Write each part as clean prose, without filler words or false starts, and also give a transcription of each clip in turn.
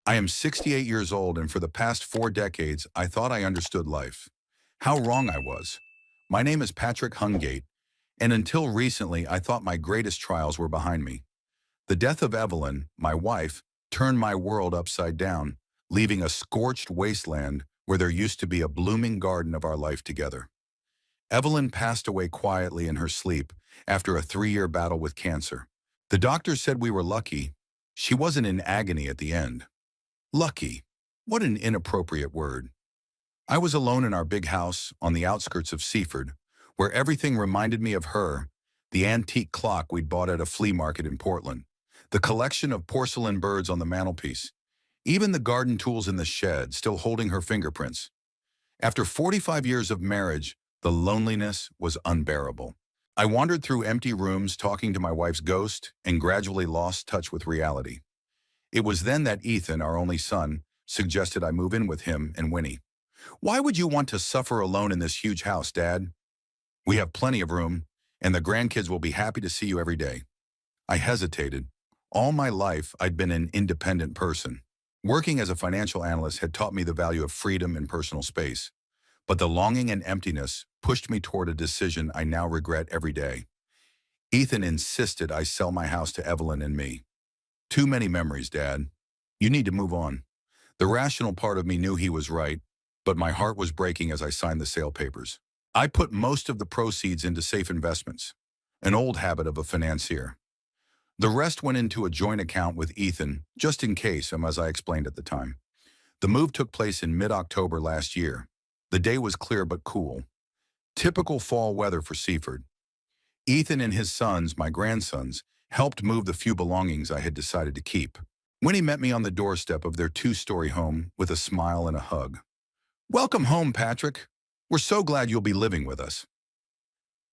I am 68 years old, and for the past 4 decades, I thought I understood life. How wrong I was. My name is Patrick Hungate, and until recently, I thought my greatest trials were behind me. The death of Evelyn, my wife, turned my world upside down, leaving a scorched wasteland where there used to be a blooming garden of our life together. Evelyn passed away quietly in her sleep after a 3-year battle with cancer. The doctors said we were lucky. She wasn't in agony at the end. Lucky. What an inappropriate word. I was alone in our big house on the outskirts of Seaford, where everything reminded me of her, the antique clock we'd bought at a flea market in Portland, the collection of porcelain birds on the mantelpiece, even the garden tools in the shed still holding her fingerprints. After 45 years of marriage, the loneliness was unbearable. I wandered through empty rooms talking to my wife's ghost and gradually lost touch with reality. It was then that Ethan, our only son, suggested I move in with him and Winnie. "Why would you want to suffer alone in this huge house, Dad? We have plenty of room, and the grandkids will be happy to see you every day." I hesitated. All my life, I'd been an independent person. Working as a financial analyst had taught me the value of freedom and personal space. But the longing and emptiness pushed me toward a decision I now regret every day. Ethan insisted I sell my house to Evelyn and me. "Too many memories, Dad. You need to move on." The rational part of me knew he was right, but my heart was breaking as I signed the sale papers. I put most of the proceeds into safe investments, an old habit of a financier. The rest went into a joint account with Ethan, just in case, as I explained at the time. The move took place in mid-October last year. The day was clear but cool. Typical fall weather for Seaford. Ethan and his sons, my grandsons, helped move the few belongings I had decided to keep. Winnie met me on the doorstep of their 2-story home with a smile and a hug. "Welcome home, Patrick. We're so glad you'll be living with us."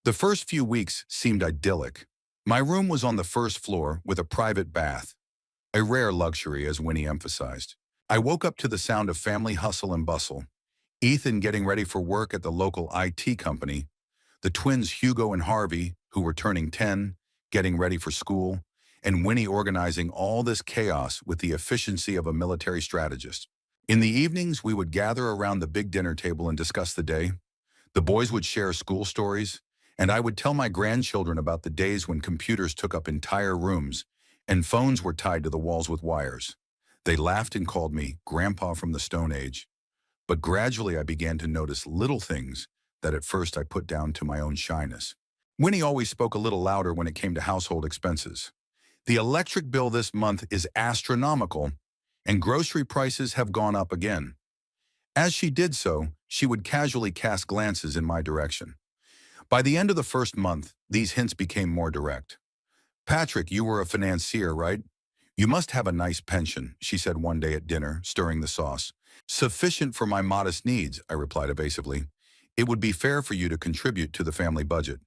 The first few weeks seemed idyllic. My room was on the first floor with a private bath, a rare luxury, as Winnie emphasized. I woke up to the sound of family hustle and bustle. Ethan getting ready for work at the local IT company, the twins Hugo and Harvey, who were turning 10, getting ready for school, and Winnie organizing all this chaos with the efficiency of a military strategist. In the evenings, we would gather around the big dinner table and discuss the day. The boys would share school stories, and I would tell my grandchildren about the days when computers took up entire rooms and phones were tied to the walls with wires. They laughed and called me Grandpa from the Stone Age. But gradually I began to notice little things that at first I put down to my own shyness. Winnie always spoke a little louder when it came to household expenses. "The electric bill this month is astronomical, and grocery prices have gone up again." As she did so, she would casually cast glances in my direction. By the end of the first month, these hints became more direct. "Patrick, you were a financier, right? You must have a nice pension," she said one day at dinner, stirring the sauce. "Sufficient for my modest needs," I replied evasively. "It would be fair for you to contribute to the family budget."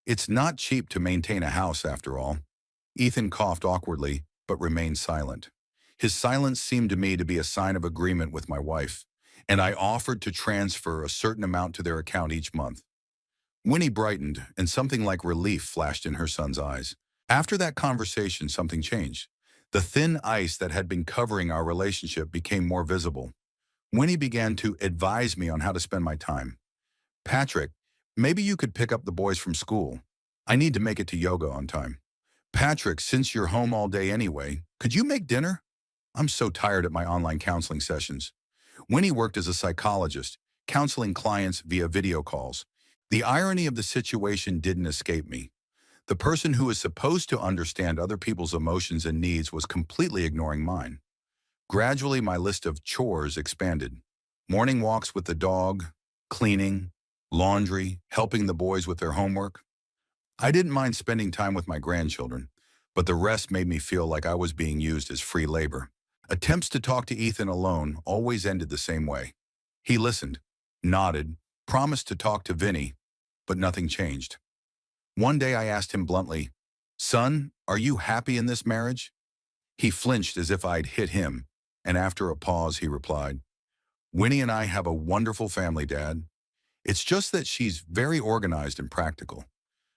"It's not cheap to maintain a house, after all." Ethan coughed awkwardly, but remained silent. His silence seemed to me to be a sign of agreement with my wife, and I offered to transfer a certain amount to their account each month. Winnie brightened, and something like relief flashed in her son's eyes. After that conversation, something changed. The thin ice that had been covering our relationship became more visible. Winnie began to advise me on how to spend my time. "Patrick, maybe you could pick up the boys from school. I need to make it to yoga on time. Patrick, since you're home all day anyway, could you make dinner? I'm so tired at my online counseling sessions." Winnie worked as a psychologist, counseling clients via video calls. The irony of the situation didn't escape me. The person who is supposed to understand other people's emotions and needs was completely ignoring mine. Gradually, my list of chores expanded. Morning walks with the dog, cleaning, laundry, helping the boys with their homework. I didn't mind spending time with my grandchildren, but the rest made me feel like I was being used as free labor. Attempts to talk to Ethan alone always ended the same way. He listened, nodded, promised to talk to Vinny, but nothing changed. One day I asked him bluntly, "Son, are you happy in this marriage?" He flinched as if I'd hit him, and after a pause he replied, "Winnie and I have a wonderful family, Dad. It's just that she's very organized and practical.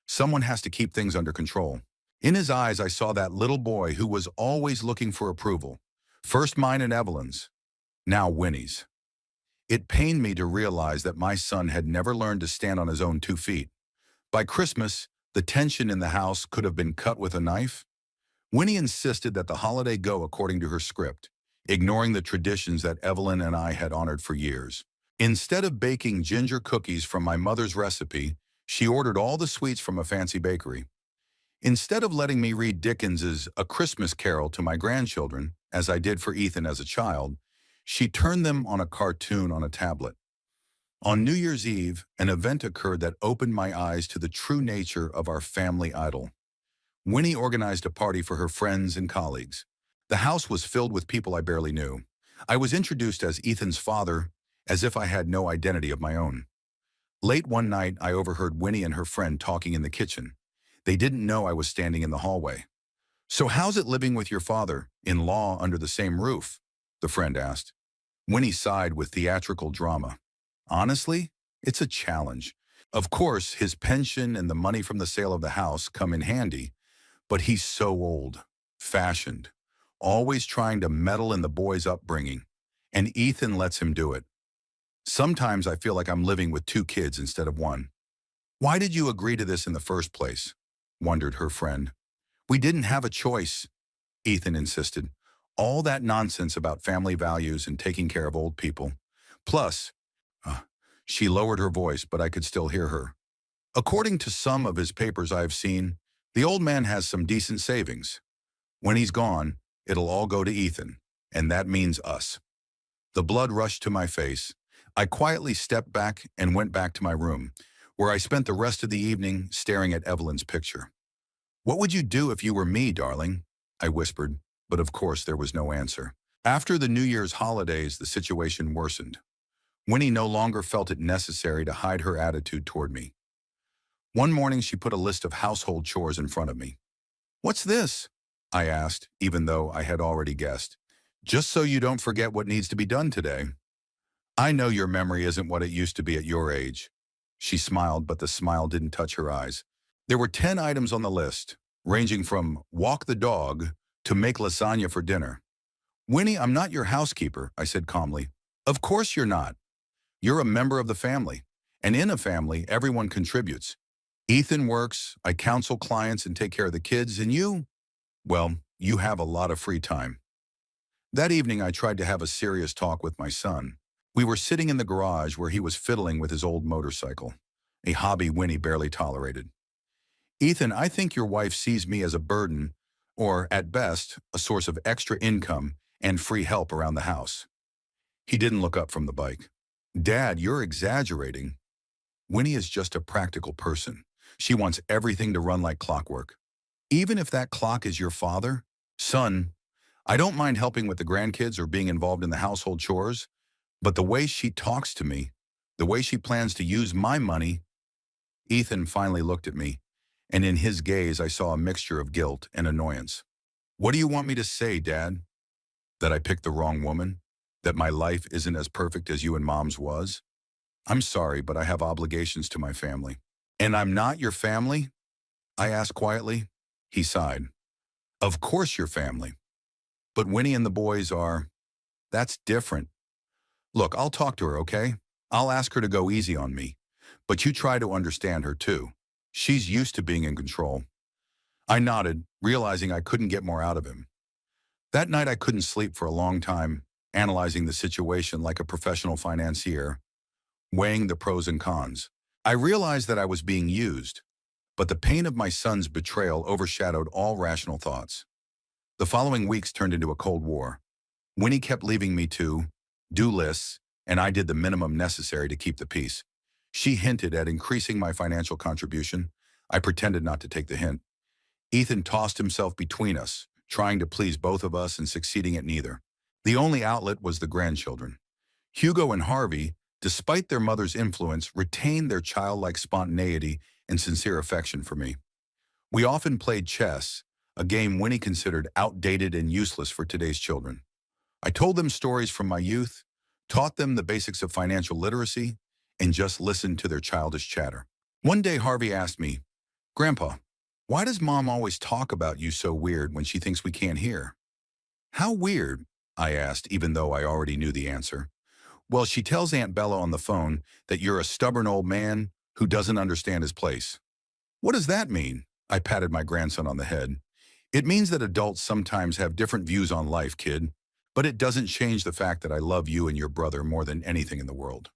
Someone has to keep things under control." In his eyes I saw that little boy who was always looking for approval, First mine and Evelyn's, now Winnie's. It pained me to realize that my son had never learned to stand on his own 2 feet. By Christmas, the tension in the house could have been cut with a knife. Winnie insisted that the holiday go according to her script, ignoring the traditions that Evelyn and I had honored for years. Instead of baking ginger cookies from my mother's recipe, she ordered all the sweets from a fancy bakery. Instead of letting me read Dickens's A Christmas Carol to my grandchildren, as I did for Ethan as a child, she turned them on a cartoon on a tablet. On New Year's Eve, an event occurred that opened my eyes to the true nature of our family idol. Winnie organized a party for her friends and colleagues. The house was filled with people I barely knew. I was introduced as Ethan's father, as if I had no identity of my own. Late one night, I overheard Winnie and her friend talking in the kitchen. They didn't know I was standing in the hallway. "So how's it living with your father-in-law under the same roof?" the friend asked. Winnie sighed with theatrical drama. "Honestly, it's a challenge. Of course, his pension and the money from the sale of the house come in handy, but he's so old, fashioned, always trying to meddle in the boys' upbringing, and Ethan lets him do it. Sometimes I feel like I'm living with 2 kids instead of one." "Why did you agree to this in the first place?" wondered her friend. "We didn't have a choice," Ethan insisted. "All that nonsense about family values and taking care of old people. Plus," she lowered her voice, but I could still hear her. "According to some of his papers I've seen, the old man has some decent savings. When he's gone, it'll all go to Ethan, and that means us." The blood rushed to my face. I quietly stepped back and went back to my room, where I spent the rest of the evening staring at Evelyn's picture. "What would you do if you were me, darling?" I whispered, but of course there was no answer. After the New Year's holidays, the situation worsened. Winnie no longer felt it necessary to hide her attitude toward me. One morning she put a list of household chores in front of me. "What's this?" I asked, even though I had already guessed. "Just so you don't forget what needs to be done today. I know your memory isn't what it used to be at your age." She smiled, but the smile didn't touch her eyes. There were 10 items on the list, ranging from walk the dog to make lasagna for dinner. "Winnie, I'm not your housekeeper," I said calmly. "Of course you're not. You're a member of the family, and in a family, everyone contributes. Ethan works, I counsel clients and take care of the kids, and you, well, you have a lot of free time." That evening, I tried to have a serious talk with my son. We were sitting in the garage where he was fiddling with his old motorcycle, a hobby Winnie barely tolerated. "Ethan, I think your wife sees me as a burden, or, at best, a source of extra income and free help around the house." He didn't look up from the bike. "Dad, you're exaggerating. Winnie is just a practical person. She wants everything to run like clockwork. Even if that clock is your father? Son, I don't mind helping with the grandkids or being involved in the household chores, but the way she talks to me, the way she plans to use my money." Ethan finally looked at me, and in his gaze I saw a mixture of guilt and annoyance. "What do you want me to say, Dad? That I picked the wrong woman? That my life isn't as perfect as you and Mom's was? I'm sorry, but I have obligations to my family." "And I'm not your family?" I asked quietly. He sighed. "Of course you're family. But Winnie and the boys are. That's different. Look, I'll talk to her, okay? I'll ask her to go easy on me. But you try to understand her too. She's used to being in control." I nodded, realizing I couldn't get more out of him. That night I couldn't sleep for a long time, analyzing the situation like a professional financier, weighing the pros and cons. I realized that I was being used, but the pain of my son's betrayal overshadowed all rational thoughts. The following weeks turned into a Cold War. Winnie kept leaving me to do lists, and I did the minimum necessary to keep the peace. She hinted at increasing my financial contribution. I pretended not to take the hint. Ethan tossed himself between us, trying to please both of us and succeeding at neither. The only outlet was the grandchildren. Hugo and Harvey, despite their mother's influence, retained their childlike spontaneity and sincere affection for me. We often played chess, a game Winnie considered outdated and useless for today's children. I told them stories from my youth, taught them the basics of financial literacy, and just listened to their childish chatter. One day Harvey asked me, "Grandpa, why does Mom always talk about you so weird when she thinks we can't hear?" "How weird?" I asked, even though I already knew the answer. Well, she tells Aunt Bella on the phone that you're a stubborn old man who doesn't understand his place. What does that mean? I patted my grandson on the head. It means that adults sometimes have different views on life, kid. But it doesn't change the fact that I love you and your brother more than anything in the world.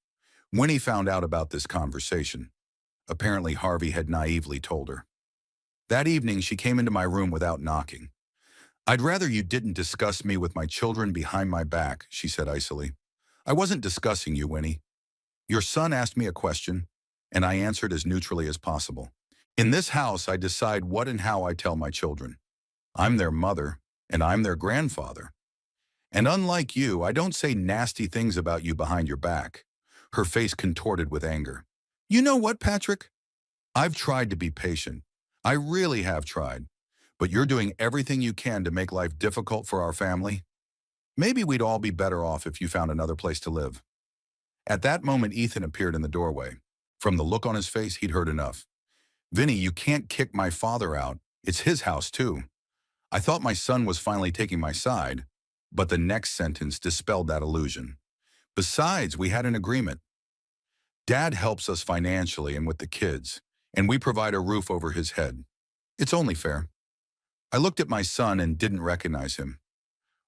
Winnie found out about this conversation. Apparently Harvey had naively told her. That evening, she came into my room without knocking. I'd rather you didn't discuss me with my children behind my back, she said icily. I wasn't discussing you, Winnie. Your son asked me a question, and I answered as neutrally as possible. In this house, I decide what and how I tell my children. I'm their mother, and I'm their grandfather. And unlike you, I don't say nasty things about you behind your back. Her face contorted with anger. You know what, Patrick? I've tried to be patient. I really have tried. But you're doing everything you can to make life difficult for our family. Maybe we'd all be better off if you found another place to live. At that moment, Ethan appeared in the doorway. From the look on his face, he'd heard enough. Vinny, you can't kick my father out. It's his house, too. I thought my son was finally taking my side, but the next sentence dispelled that illusion. Besides, we had an agreement. Dad helps us financially and with the kids, and we provide a roof over his head. It's only fair. I looked at my son and didn't recognize him.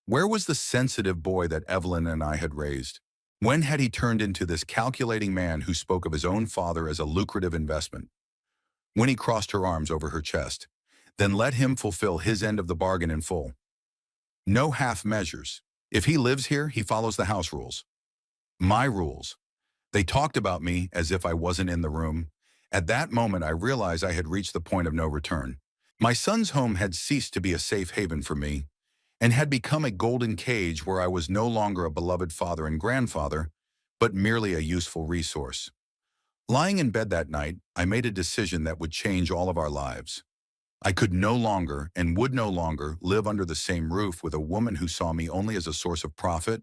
Where was the sensitive boy that Evelyn and I had raised? When had he turned into this calculating man who spoke of his own father as a lucrative investment? Winnie crossed her arms over her chest. Then let him fulfill his end of the bargain in full. No half measures. If he lives here, he follows the house rules. My rules. They talked about me as if I wasn't in the room. At that moment, I realized I had reached the point of no return. My son's home had ceased to be a safe haven for me and had become a golden cage where I was no longer a beloved father and grandfather, but merely a useful resource. Lying in bed that night, I made a decision that would change all of our lives. I could no longer and would no longer live under the same roof with a woman who saw me only as a source of profit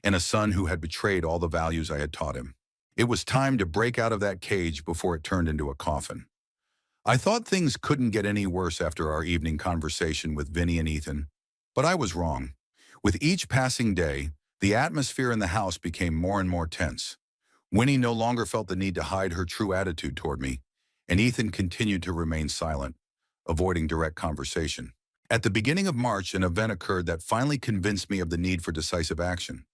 and a son who had betrayed all the values I had taught him. It was time to break out of that cage before it turned into a coffin. I thought things couldn't get any worse after our evening conversation with Vinny and Ethan, but I was wrong. With each passing day, the atmosphere in the house became more and more tense. Winnie no longer felt the need to hide her true attitude toward me, and Ethan continued to remain silent, avoiding direct conversation. At the beginning of March, an event occurred that finally convinced me of the need for decisive action.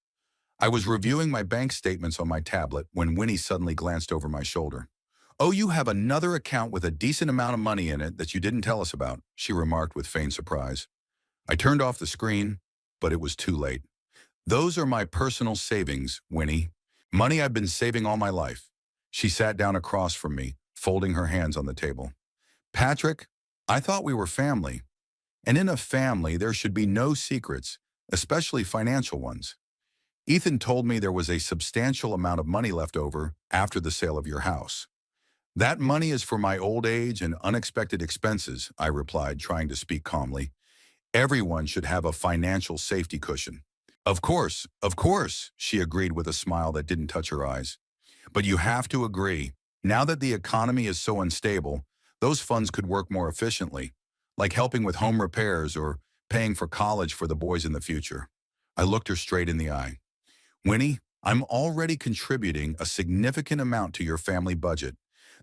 I was reviewing my bank statements on my tablet when Winnie suddenly glanced over my shoulder. "Oh, you have another account with a decent amount of money in it that you didn't tell us about," she remarked with feigned surprise. I turned off the screen, but it was too late. "Those are my personal savings, Winnie. Money I've been saving all my life." She sat down across from me, folding her hands on the table. "Patrick, I thought we were family. And in a family, there should be no secrets, especially financial ones. Ethan told me there was a substantial amount of money left over after the sale of your house. That money is for my old age and unexpected expenses," I replied, trying to speak calmly. "Everyone should have a financial safety cushion." Of course, she agreed with a smile that didn't touch her eyes. "But you have to agree, now that the economy is so unstable, those funds could work more efficiently, like helping with home repairs or paying for college for the boys in the future." I looked her straight in the eye. "Winnie, I'm already contributing a significant amount to your family budget.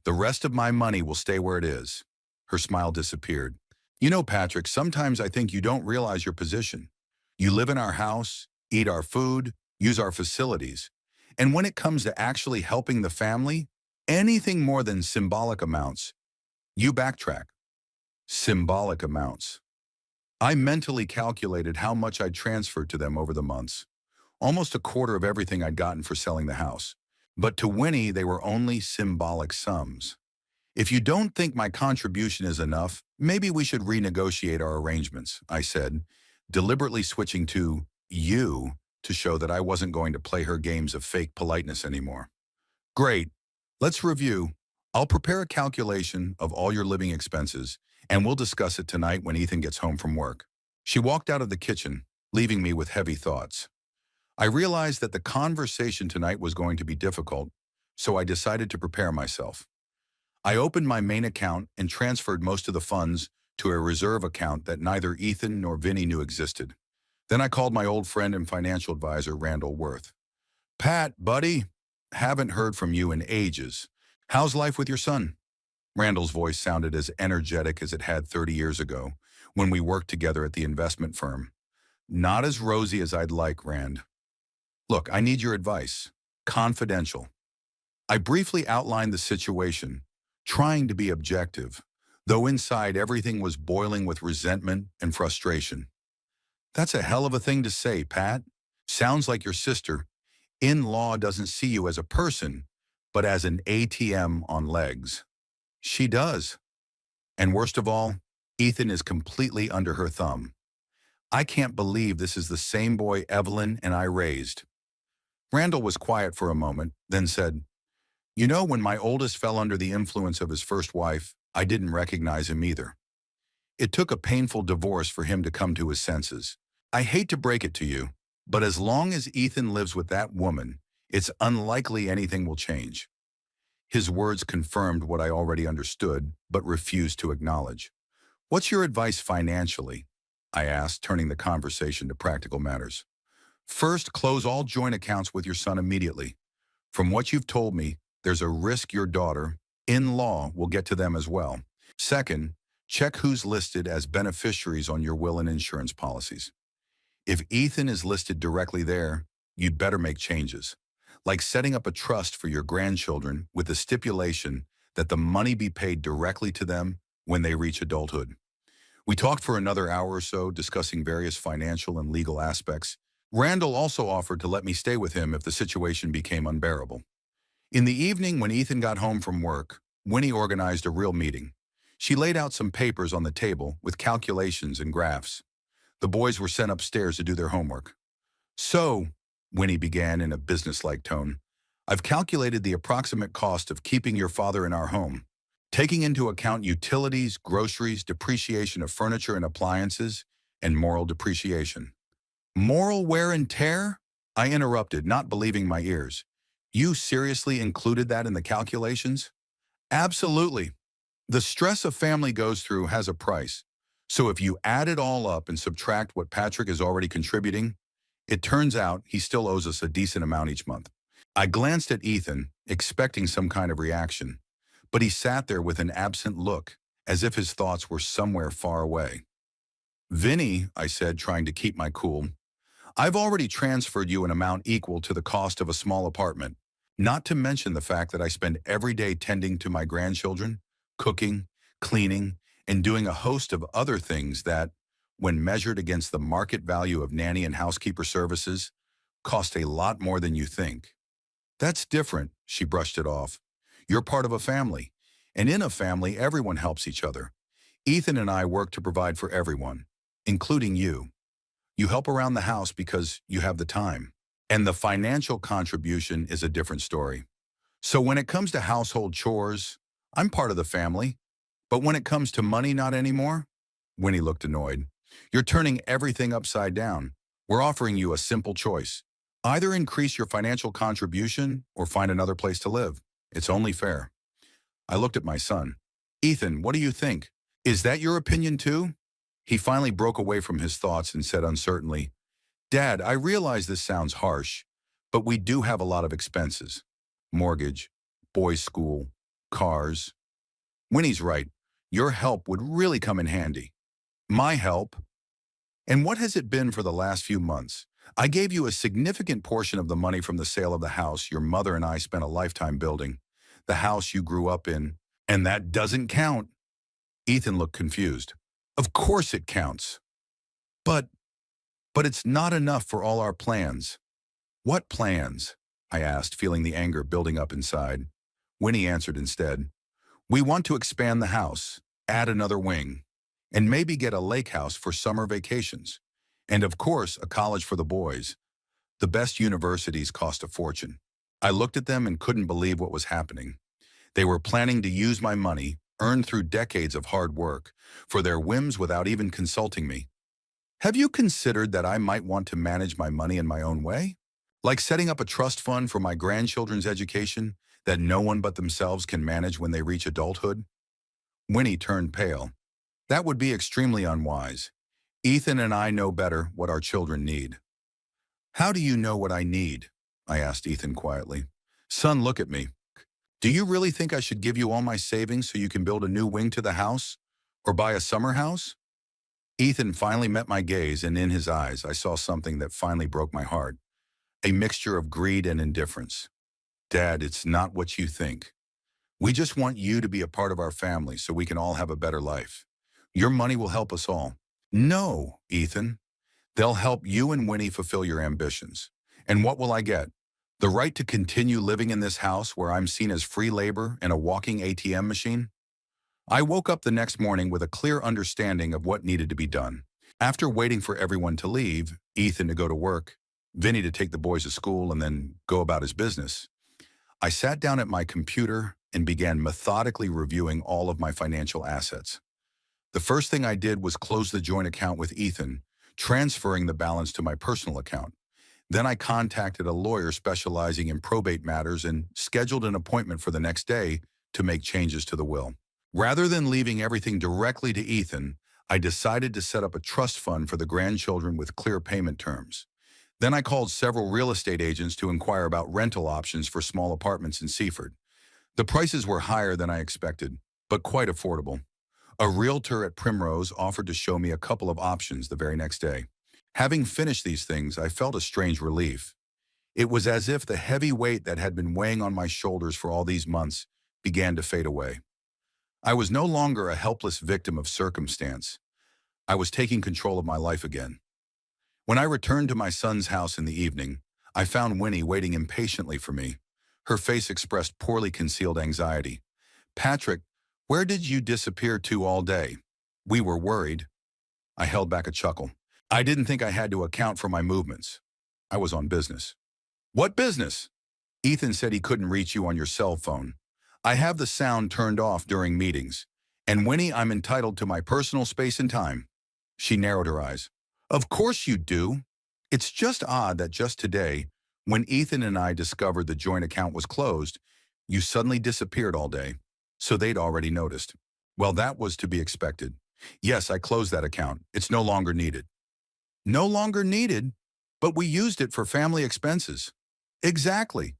The rest of my money will stay where it is." Her smile disappeared. "You know, Patrick, sometimes I think you don't realize your position. You live in our house, eat our food, use our facilities. And when it comes to actually helping the family, anything more than symbolic amounts, you backtrack." Symbolic amounts. I mentally calculated how much I'd transferred to them over the months. Almost a quarter of everything I'd gotten for selling the house. But to Winnie, they were only symbolic sums. "If you don't think my contribution is enough, maybe we should renegotiate our arrangements," I said, deliberately switching to "you" to show that I wasn't going to play her games of fake politeness anymore. "Great. Let's review. I'll prepare a calculation of all your living expenses, and we'll discuss it tonight when Ethan gets home from work." She walked out of the kitchen, leaving me with heavy thoughts. I realized that the conversation tonight was going to be difficult, so I decided to prepare myself. I opened my main account and transferred most of the funds to a reserve account that neither Ethan nor Vinny knew existed. Then I called my old friend and financial advisor, Randall Worth. Pat, buddy, haven't heard from you in ages. How's life with your son? Randall's voice sounded as energetic as it had 30 years ago when we worked together at the investment firm. Not as rosy as I'd like, Rand. Look, I need your advice. Confidential. I briefly outlined the situation, trying to be objective, though inside everything was boiling with resentment and frustration. That's a hell of a thing to say, Pat. Sounds like your sister, in-law, doesn't see you as a person, but as an ATM on legs. She does. And worst of all, Ethan is completely under her thumb. I can't believe this is the same boy Evelyn and I raised. Randall was quiet for a moment, then said, You know, when my oldest fell under the influence of his first wife, I didn't recognize him either. It took a painful divorce for him to come to his senses. I hate to break it to you, but as long as Ethan lives with that woman, it's unlikely anything will change. His words confirmed what I already understood, but refused to acknowledge. What's your advice financially? I asked, turning the conversation to practical matters. First, close all joint accounts with your son immediately. From what you've told me, there's a risk your daughter, in-law, will get to them as well. Second, check who's listed as beneficiaries on your will and insurance policies. If Ethan is listed directly there, you'd better make changes, like setting up a trust for your grandchildren with the stipulation that the money be paid directly to them when they reach adulthood. We talked for another hour or so, discussing various financial and legal aspects. Randall also offered to let me stay with him if the situation became unbearable. In the evening, when Ethan got home from work, Winnie organized a real meeting. She laid out some papers on the table with calculations and graphs. The boys were sent upstairs to do their homework. So, Winnie began in a businesslike tone, I've calculated the approximate cost of keeping your father in our home, taking into account utilities, groceries, depreciation of furniture and appliances, and moral depreciation. Moral wear and tear? I interrupted, not believing my ears. You seriously included that in the calculations? Absolutely. The stress a family goes through has a price. So if you add it all up and subtract what Patrick is already contributing, it turns out he still owes us a decent amount each month. I glanced at Ethan, expecting some kind of reaction, but he sat there with an absent look, as if his thoughts were somewhere far away. Vinny, I said, trying to keep my cool, I've already transferred you an amount equal to the cost of a small apartment, not to mention the fact that I spend every day tending to my grandchildren, cooking, cleaning, and doing a host of other things that, when measured against the market value of nanny and housekeeper services, cost a lot more than you think. That's different, she brushed it off. You're part of a family, and in a family, everyone helps each other. Ethan and I work to provide for everyone, including you. You help around the house because you have the time, and the financial contribution is a different story. So when it comes to household chores, I'm part of the family. But when it comes to money, not anymore? Winnie looked annoyed. You're turning everything upside down. We're offering you a simple choice. Either increase your financial contribution or find another place to live. It's only fair. I looked at my son. Ethan, what do you think? Is that your opinion too? He finally broke away from his thoughts and said uncertainly, Dad, I realize this sounds harsh, but we do have a lot of expenses. Mortgage, boys' school, cars. Winnie's right. Your help would really come in handy. My help? And what has it been for the last few months? I gave you a significant portion of the money from the sale of the house your mother and I spent a lifetime building, the house you grew up in, and that doesn't count. Ethan looked confused. Of course it counts. But it's not enough for all our plans. What plans? I asked, feeling the anger building up inside. Winnie answered instead. We want to expand the house, add another wing, and maybe get a lake house for summer vacations. And of course, a college for the boys. The best universities cost a fortune. I looked at them and couldn't believe what was happening. They were planning to use my money, earned through decades of hard work, for their whims without even consulting me. Have you considered that I might want to manage my money in my own way? Like setting up a trust fund for my grandchildren's education that no one but themselves can manage when they reach adulthood? Winnie turned pale. That would be extremely unwise. Ethan and I know better what our children need. How do you know what I need? I asked Ethan quietly. Son, look at me. Do you really think I should give you all my savings so you can build a new wing to the house? Or buy a summer house? Ethan finally met my gaze, and in his eyes I saw something that finally broke my heart. A mixture of greed and indifference. Dad, it's not what you think. We just want you to be a part of our family so we can all have a better life. Your money will help us all. No, Ethan. They'll help you and Winnie fulfill your ambitions. And what will I get? The right to continue living in this house where I'm seen as free labor and a walking ATM machine? I woke up the next morning with a clear understanding of what needed to be done. After waiting for everyone to leave, Ethan to go to work, Vinny to take the boys to school and then go about his business, I sat down at my computer and began methodically reviewing all of my financial assets. The first thing I did was close the joint account with Ethan, transferring the balance to my personal account. Then I contacted a lawyer specializing in probate matters and scheduled an appointment for the next day to make changes to the will. Rather than leaving everything directly to Ethan, I decided to set up a trust fund for the grandchildren with clear payment terms. Then I called several real estate agents to inquire about rental options for small apartments in Seaford. The prices were higher than I expected, but quite affordable. A realtor at Primrose offered to show me a couple of options the very next day. Having finished these things, I felt a strange relief. It was as if the heavy weight that had been weighing on my shoulders for all these months began to fade away. I was no longer a helpless victim of circumstance. I was taking control of my life again. When I returned to my son's house in the evening, I found Winnie waiting impatiently for me. Her face expressed poorly concealed anxiety. Patrick, where did you disappear to all day? We were worried. I held back a chuckle. I didn't think I had to account for my movements. I was on business. What business? Ethan said he couldn't reach you on your cell phone. I have the sound turned off during meetings. And Winnie, I'm entitled to my personal space and time. She narrowed her eyes. Of course you do. It's just odd that just today, when Ethan and I discovered the joint account was closed, you suddenly disappeared all day. So they'd already noticed. Well, that was to be expected. Yes, I closed that account. It's no longer needed. No longer needed? But we used it for family expenses. Exactly.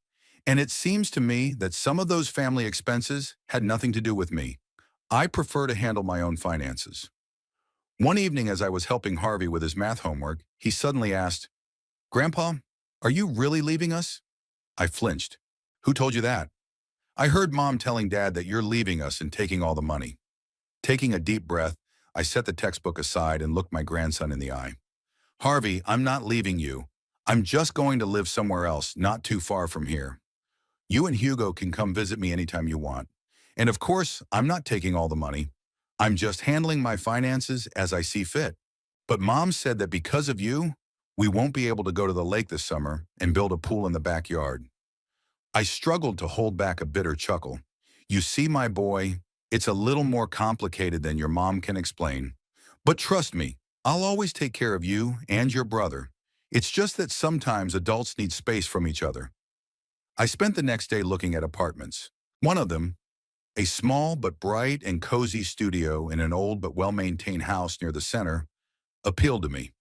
And it seems to me that some of those family expenses had nothing to do with me. I prefer to handle my own finances. One evening as I was helping Harvey with his math homework, he suddenly asked, Grandpa, are you really leaving us? I flinched. Who told you that? I heard Mom telling Dad that you're leaving us and taking all the money. Taking a deep breath, I set the textbook aside and looked my grandson in the eye. Harvey, I'm not leaving you. I'm just going to live somewhere else, not too far from here. You and Hugo can come visit me anytime you want. And of course, I'm not taking all the money. I'm just handling my finances as I see fit. But Mom said that because of you, we won't be able to go to the lake this summer and build a pool in the backyard. I struggled to hold back a bitter chuckle. You see, my boy, it's a little more complicated than your mom can explain. But trust me, I'll always take care of you and your brother. It's just that sometimes adults need space from each other. I spent the next day looking at apartments. One of them, a small but bright and cozy studio in an old but well-maintained house near the center, appealed to me.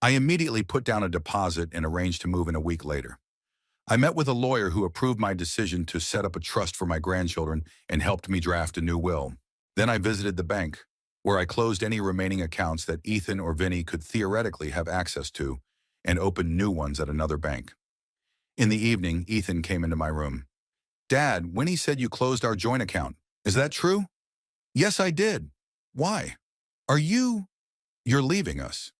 I immediately put down a deposit and arranged to move in a week later. I met with a lawyer who approved my decision to set up a trust for my grandchildren and helped me draft a new will. Then I visited the bank, where I closed any remaining accounts that Ethan or Vinny could theoretically have access to and opened new ones at another bank. In the evening, Ethan came into my room. Dad, Winnie said you closed our joint account. Is that true? Yes, I did. Why? You're leaving us.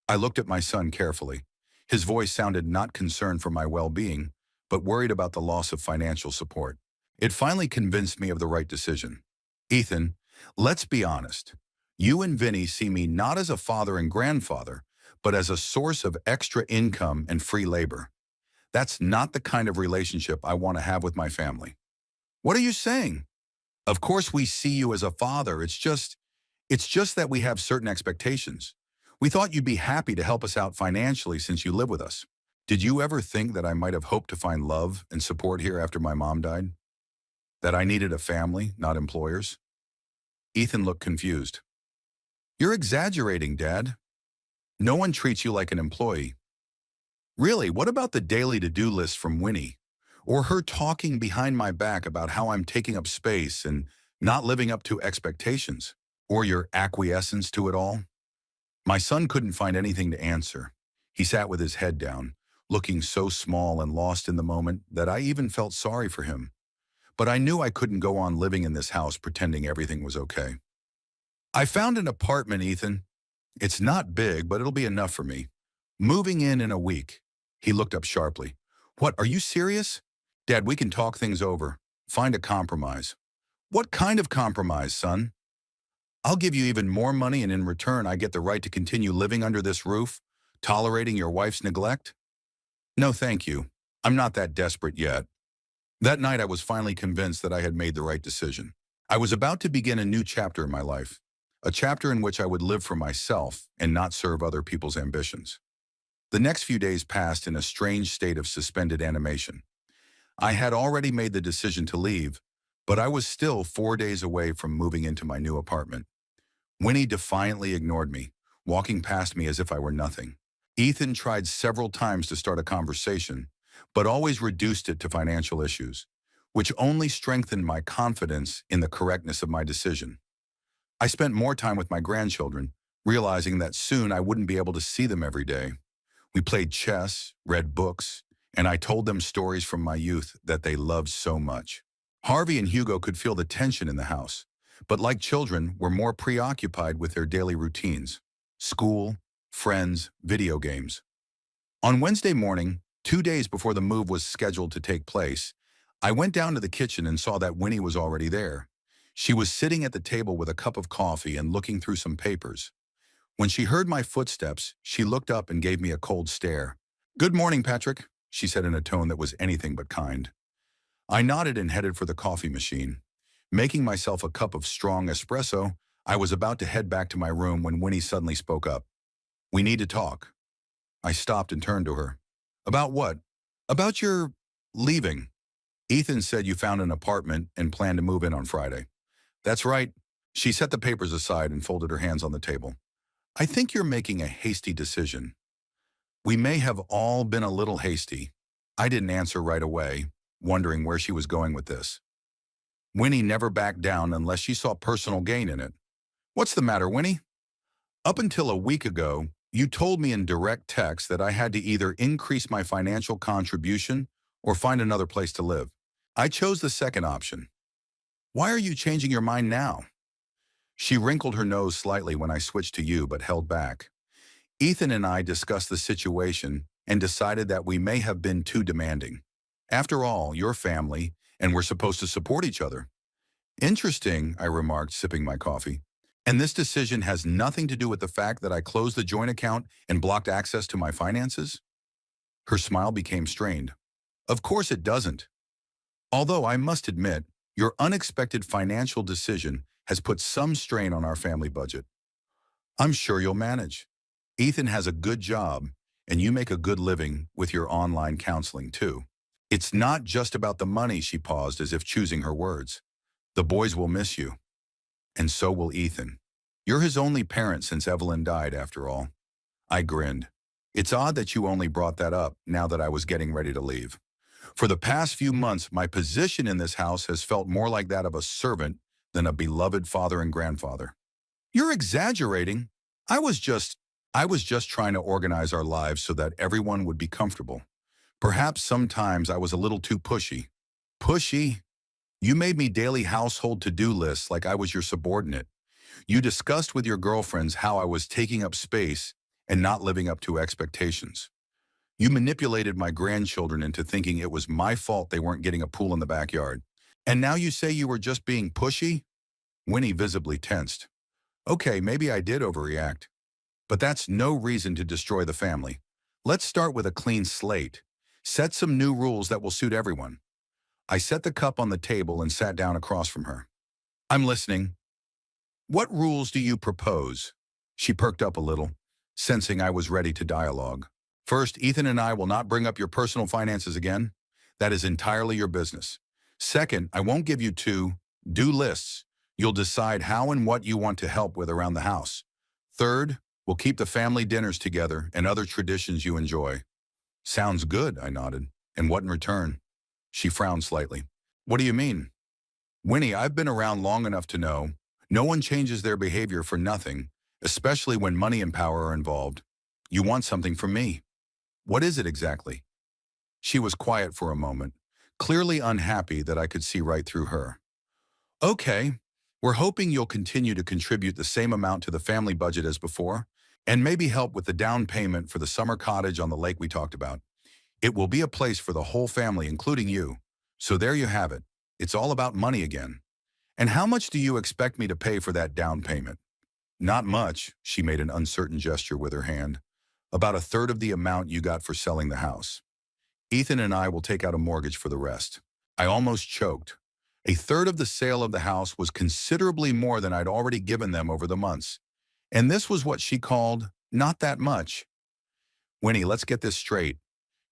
I looked at my son carefully. His voice sounded not concerned for my well-being, but worried about the loss of financial support. It finally convinced me of the right decision. Ethan, let's be honest. You and Vinny see me not as a father and grandfather, but as a source of extra income and free labor. That's not the kind of relationship I want to have with my family. What are you saying? Of course we see you as a father. It's just that we have certain expectations. We thought you'd be happy to help us out financially since you live with us. Did you ever think that I might have hoped to find love and support here after my mom died? That I needed a family, not employers? Ethan looked confused. You're exaggerating, Dad. No one treats you like an employee. Really, what about the daily to-do list from Winnie? Or her talking behind my back about how I'm taking up space and not living up to expectations? Or your acquiescence to it all? My son couldn't find anything to answer. He sat with his head down, looking so small and lost in the moment that I even felt sorry for him. But I knew I couldn't go on living in this house pretending everything was okay. I found an apartment, Ethan. It's not big, but it'll be enough for me. Moving in a week. He looked up sharply. What, are you serious? Dad, we can talk things over. Find a compromise. What kind of compromise, son? I'll give you even more money and in return I get the right to continue living under this roof, tolerating your wife's neglect? No, thank you. I'm not that desperate yet. That night I was finally convinced that I had made the right decision. I was about to begin a new chapter in my life, a chapter in which I would live for myself and not serve other people's ambitions. The next few days passed in a strange state of suspended animation. I had already made the decision to leave, but I was still 4 days away from moving into my new apartment. Winnie defiantly ignored me, walking past me as if I were nothing. Ethan tried several times to start a conversation, but always reduced it to financial issues, which only strengthened my confidence in the correctness of my decision. I spent more time with my grandchildren, realizing that soon I wouldn't be able to see them every day. We played chess, read books, and I told them stories from my youth that they loved so much. Harvey and Hugo could feel the tension in the house, but like children, were more preoccupied with their daily routines: school, friends, video games. On Wednesday morning, 2 days before the move was scheduled to take place, I went down to the kitchen and saw that Winnie was already there. She was sitting at the table with a cup of coffee and looking through some papers. When she heard my footsteps, she looked up and gave me a cold stare. "Good morning, Patrick," she said in a tone that was anything but kind. I nodded and headed for the coffee machine. Making myself a cup of strong espresso, I was about to head back to my room when Winnie suddenly spoke up. "We need to talk." I stopped and turned to her. "About what?" "About your leaving. Ethan said you found an apartment and planned to move in on Friday." "That's right." She set the papers aside and folded her hands on the table. "I think you're making a hasty decision." We may have all been a little hasty. I didn't answer right away, wondering where she was going with this. Winnie never backed down unless she saw personal gain in it. "What's the matter, Winnie?" "Up until a week ago, you told me in direct text that I had to either increase my financial contribution or find another place to live. I chose the second option. Why are you changing your mind now?" She wrinkled her nose slightly when I switched to you, but held back. "Ethan and I discussed the situation and decided that we may have been too demanding. After all, you're family, and we're supposed to support each other." "Interesting," I remarked, sipping my coffee. "And this decision has nothing to do with the fact that I closed the joint account and blocked access to my finances?" Her smile became strained. "Of course it doesn't. Although I must admit, your unexpected financial decision has put some strain on our family budget. I'm sure you'll manage. Ethan has a good job, and you make a good living with your online counseling too. It's not just about the money," she paused as if choosing her words. "The boys will miss you. And so will Ethan. You're his only parent since Evelyn died, after all." I grinned. "It's odd that you only brought that up now that I was getting ready to leave. For the past few months, my position in this house has felt more like that of a servant than a beloved father and grandfather." "You're exaggerating. I was just trying to organize our lives so that everyone would be comfortable. Perhaps sometimes I was a little too pushy." "Pushy? You made me daily household to-do lists like I was your subordinate. You discussed with your girlfriends how I was taking up space and not living up to expectations. You manipulated my grandchildren into thinking it was my fault they weren't getting a pool in the backyard. And now you say you were just being pushy?" Winnie visibly tensed. "Okay, maybe I did overreact. But that's no reason to destroy the family. Let's start with a clean slate. Set some new rules that will suit everyone." I set the cup on the table and sat down across from her. "I'm listening." "What rules do you propose?" She perked up a little, sensing I was ready to dialogue. "First, Ethan and I will not bring up your personal finances again. That is entirely your business. Second, I won't give you to-do lists. You'll decide how and what you want to help with around the house. Third, We'll keep the family dinners together and other traditions you enjoy. Sounds good, I nodded. And what in return? She frowned slightly. What do you mean? Winnie, I've been around long enough to know no one changes their behavior for nothing, especially when money and power are involved. You want something from me. What is it exactly? She was quiet for a moment, clearly unhappy that I could see right through her. Okay, we're hoping you'll continue to contribute the same amount to the family budget as before, and maybe help with the down payment for the summer cottage on the lake we talked about. It will be a place for the whole family, including you. So there you have it. It's all about money again. And how much do you expect me to pay for that down payment? Not much, she made an uncertain gesture with her hand. About a third of the amount you got for selling the house. Ethan and I will take out a mortgage for the rest. I almost choked. A third of the sale of the house was considerably more than I'd already given them over the months. And this was what she called, not that much. Winnie, let's get this straight.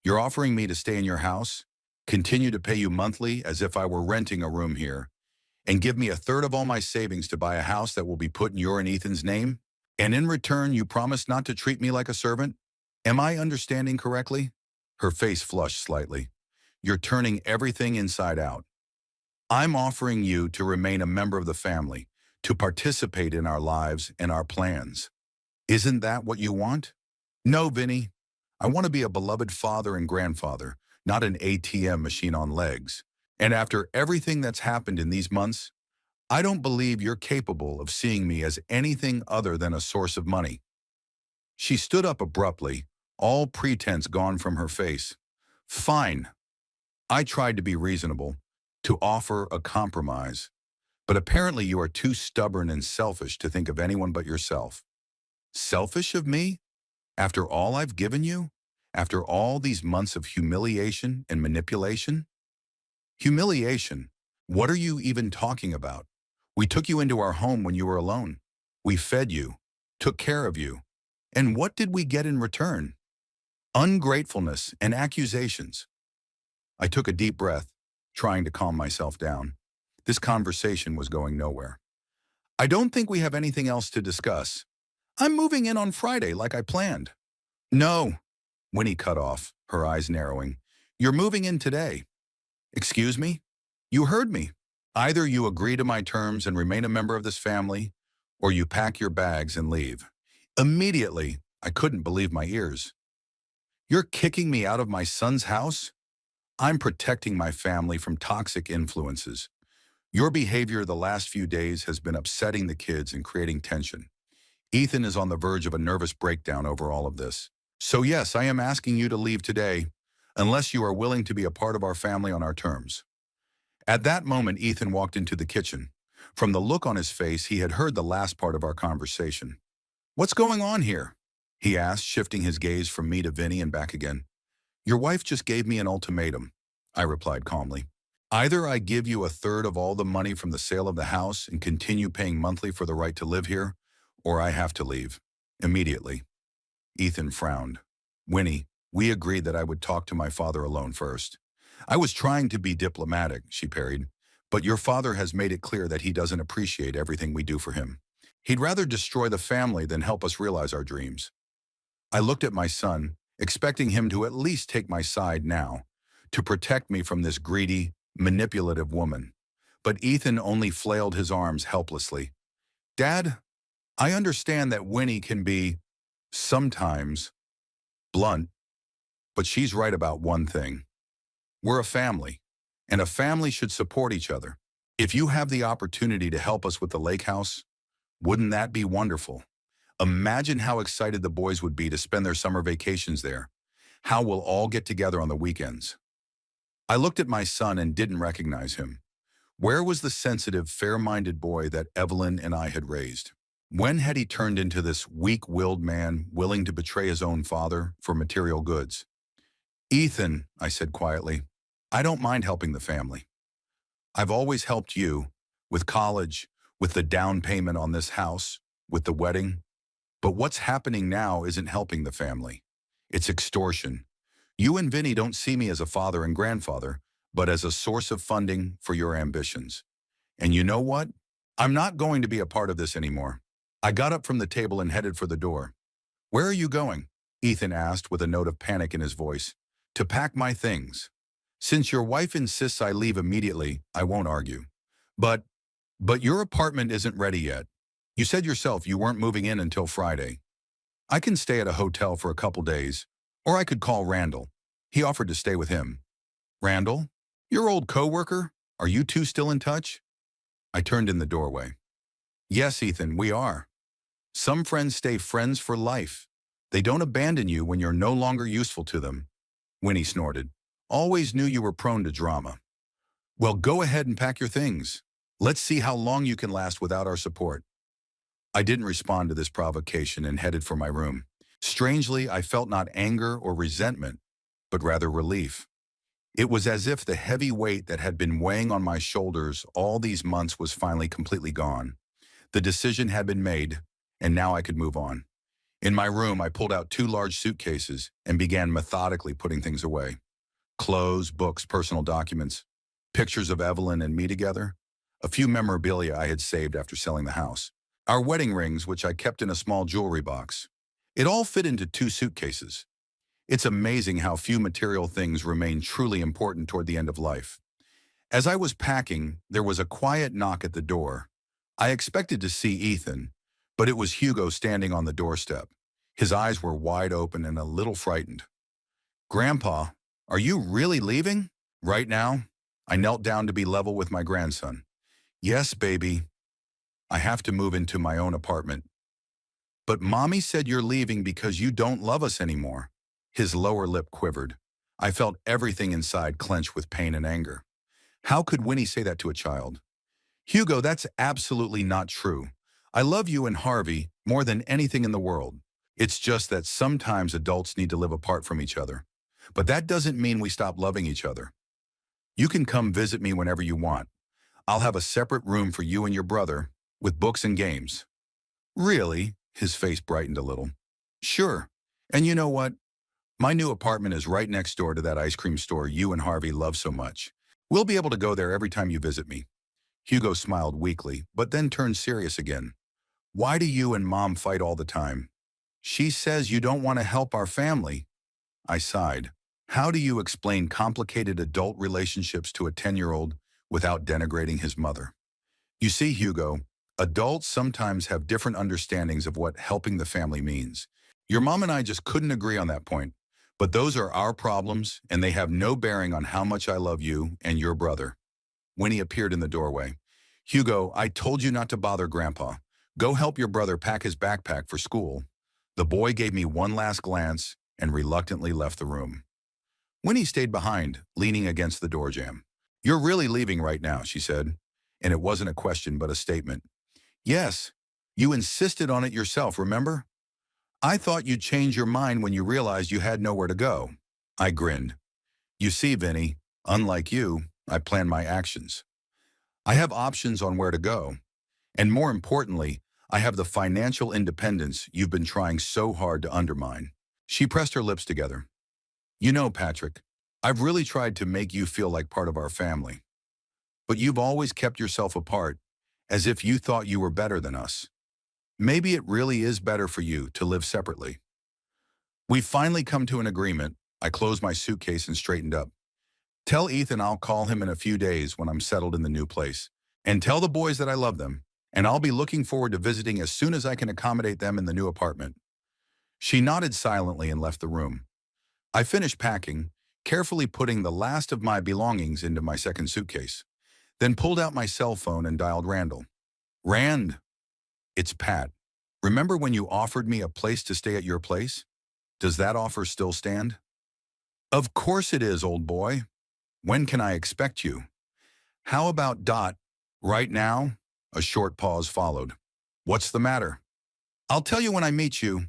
You're offering me to stay in your house, continue to pay you monthly as if I were renting a room here, and give me a third of all my savings to buy a house that will be put in your and Ethan's name? And in return, you promise not to treat me like a servant? Am I understanding correctly? Her face flushed slightly. You're turning everything inside out. I'm offering you to remain a member of the family, to participate in our lives and our plans. Isn't that what you want? No, Vinny. I want to be a beloved father and grandfather, not an ATM machine on legs. And after everything that's happened in these months, I don't believe you're capable of seeing me as anything other than a source of money. She stood up abruptly, all pretense gone from her face. Fine. I tried to be reasonable, to offer a compromise. But apparently you are too stubborn and selfish to think of anyone but yourself. Selfish of me? After all I've given you? After all these months of humiliation and manipulation? Humiliation? What are you even talking about? We took you into our home when you were alone. We fed you, took care of you. And what did we get in return? Ungratefulness and accusations. I took a deep breath, trying to calm myself down. This conversation was going nowhere. I don't think we have anything else to discuss. I'm moving in on Friday like I planned. No, Winnie cut off, her eyes narrowing. You're moving in today. Excuse me? You heard me. Either you agree to my terms and remain a member of this family, or you pack your bags and leave. Immediately, I couldn't believe my ears. You're kicking me out of my son's house? I'm protecting my family from toxic influences. Your behavior the last few days has been upsetting the kids and creating tension. Ethan is on the verge of a nervous breakdown over all of this. So yes, I am asking you to leave today, unless you are willing to be a part of our family on our terms. At that moment, Ethan walked into the kitchen. From the look on his face, he had heard the last part of our conversation. What's going on here? He asked, shifting his gaze from me to Vinny and back again. Your wife just gave me an ultimatum, I replied calmly. Either I give you a third of all the money from the sale of the house and continue paying monthly for the right to live here, or I have to leave. Immediately. Ethan frowned. Winnie, we agreed that I would talk to my father alone first. I was trying to be diplomatic, she parried, but your father has made it clear that he doesn't appreciate everything we do for him. He'd rather destroy the family than help us realize our dreams. I looked at my son, expecting him to at least take my side now, to protect me from this greedy, manipulative woman. But Ethan only flailed his arms helplessly. Dad, I understand that Winnie can be, sometimes, blunt, but she's right about one thing. We're a family, and a family should support each other. If you have the opportunity to help us with the lake house, wouldn't that be wonderful? Imagine how excited the boys would be to spend their summer vacations there. How we'll all get together on the weekends. I looked at my son and didn't recognize him. Where was the sensitive, fair-minded boy that Evelyn and I had raised? When had he turned into this weak-willed man willing to betray his own father for material goods? Ethan, I said quietly, I don't mind helping the family. I've always helped you, with college, with the down payment on this house, with the wedding. But what's happening now isn't helping the family. It's extortion. You and Vinny don't see me as a father and grandfather, but as a source of funding for your ambitions. And you know what? I'm not going to be a part of this anymore. I got up from the table and headed for the door. Where are you going? Ethan asked with a note of panic in his voice. To pack my things. Since your wife insists I leave immediately, I won't argue. But, but your apartment isn't ready yet. You said yourself you weren't moving in until Friday. I can stay at a hotel for a couple days, or I could call Randall. He offered to stay with him. Randall? Your old coworker? Are you two still in touch? I turned in the doorway. Yes, Ethan, we are. Some friends stay friends for life. They don't abandon you when you're no longer useful to them. Winnie snorted. Always knew you were prone to drama. Well, go ahead and pack your things. Let's see how long you can last without our support. I didn't respond to this provocation and headed for my room. Strangely, I felt not anger or resentment, but rather relief. It was as if the heavy weight that had been weighing on my shoulders all these months was finally completely gone. The decision had been made, and now I could move on. In my room, I pulled out 2 large suitcases and began methodically putting things away. Clothes, books, personal documents, pictures of Evelyn and me together, a few memorabilia I had saved after selling the house, our wedding rings, which I kept in a small jewelry box. It all fit into 2 suitcases. It's amazing how few material things remain truly important toward the end of life. As I was packing, there was a quiet knock at the door. I expected to see Ethan, but it was Hugo standing on the doorstep. His eyes were wide open and a little frightened. Grandpa, are you really leaving? Right now? I knelt down to be level with my grandson. Yes, baby. I have to move into my own apartment. But Mommy said you're leaving because you don't love us anymore. His lower lip quivered. I felt everything inside clench with pain and anger. How could Winnie say that to a child? Hugo, that's absolutely not true. I love you and Harvey more than anything in the world. It's just that sometimes adults need to live apart from each other. But that doesn't mean we stop loving each other. You can come visit me whenever you want. I'll have a separate room for you and your brother, with books and games. Really? His face brightened a little. Sure. And you know what? My new apartment is right next door to that ice cream store you and Harvey love so much. We'll be able to go there every time you visit me. Hugo smiled weakly, but then turned serious again. Why do you and Mom fight all the time? She says you don't want to help our family. I sighed. How do you explain complicated adult relationships to a 10-year-old without denigrating his mother? You see, Hugo, adults sometimes have different understandings of what helping the family means. Your mom and I just couldn't agree on that point, but those are our problems, and they have no bearing on how much I love you and your brother. Winnie appeared in the doorway. Hugo, I told you not to bother Grandpa. Go help your brother pack his backpack for school. The boy gave me one last glance and reluctantly left the room. Winnie stayed behind, leaning against the door jamb. You're really leaving right now, she said, and it wasn't a question but a statement. Yes, you insisted on it yourself, remember? I thought you'd change your mind when you realized you had nowhere to go. I grinned. You see, Vinny, unlike you, I plan my actions. I have options on where to go. And more importantly, I have the financial independence you've been trying so hard to undermine. She pressed her lips together. You know, Patrick, I've really tried to make you feel like part of our family. But you've always kept yourself apart, as if you thought you were better than us. Maybe it really is better for you to live separately. We've finally come to an agreement. I closed my suitcase and straightened up. Tell Ethan I'll call him in a few days when I'm settled in the new place. And tell the boys that I love them, and I'll be looking forward to visiting as soon as I can accommodate them in the new apartment. She nodded silently and left the room. I finished packing, carefully putting the last of my belongings into my second suitcase, then pulled out my cell phone and dialed Randall. Rand, it's Pat. Remember when you offered me a place to stay at your place? Does that offer still stand? Of course it is, old boy. When can I expect you? How about Dot? Right now? A short pause followed. What's the matter? I'll tell you when I meet you.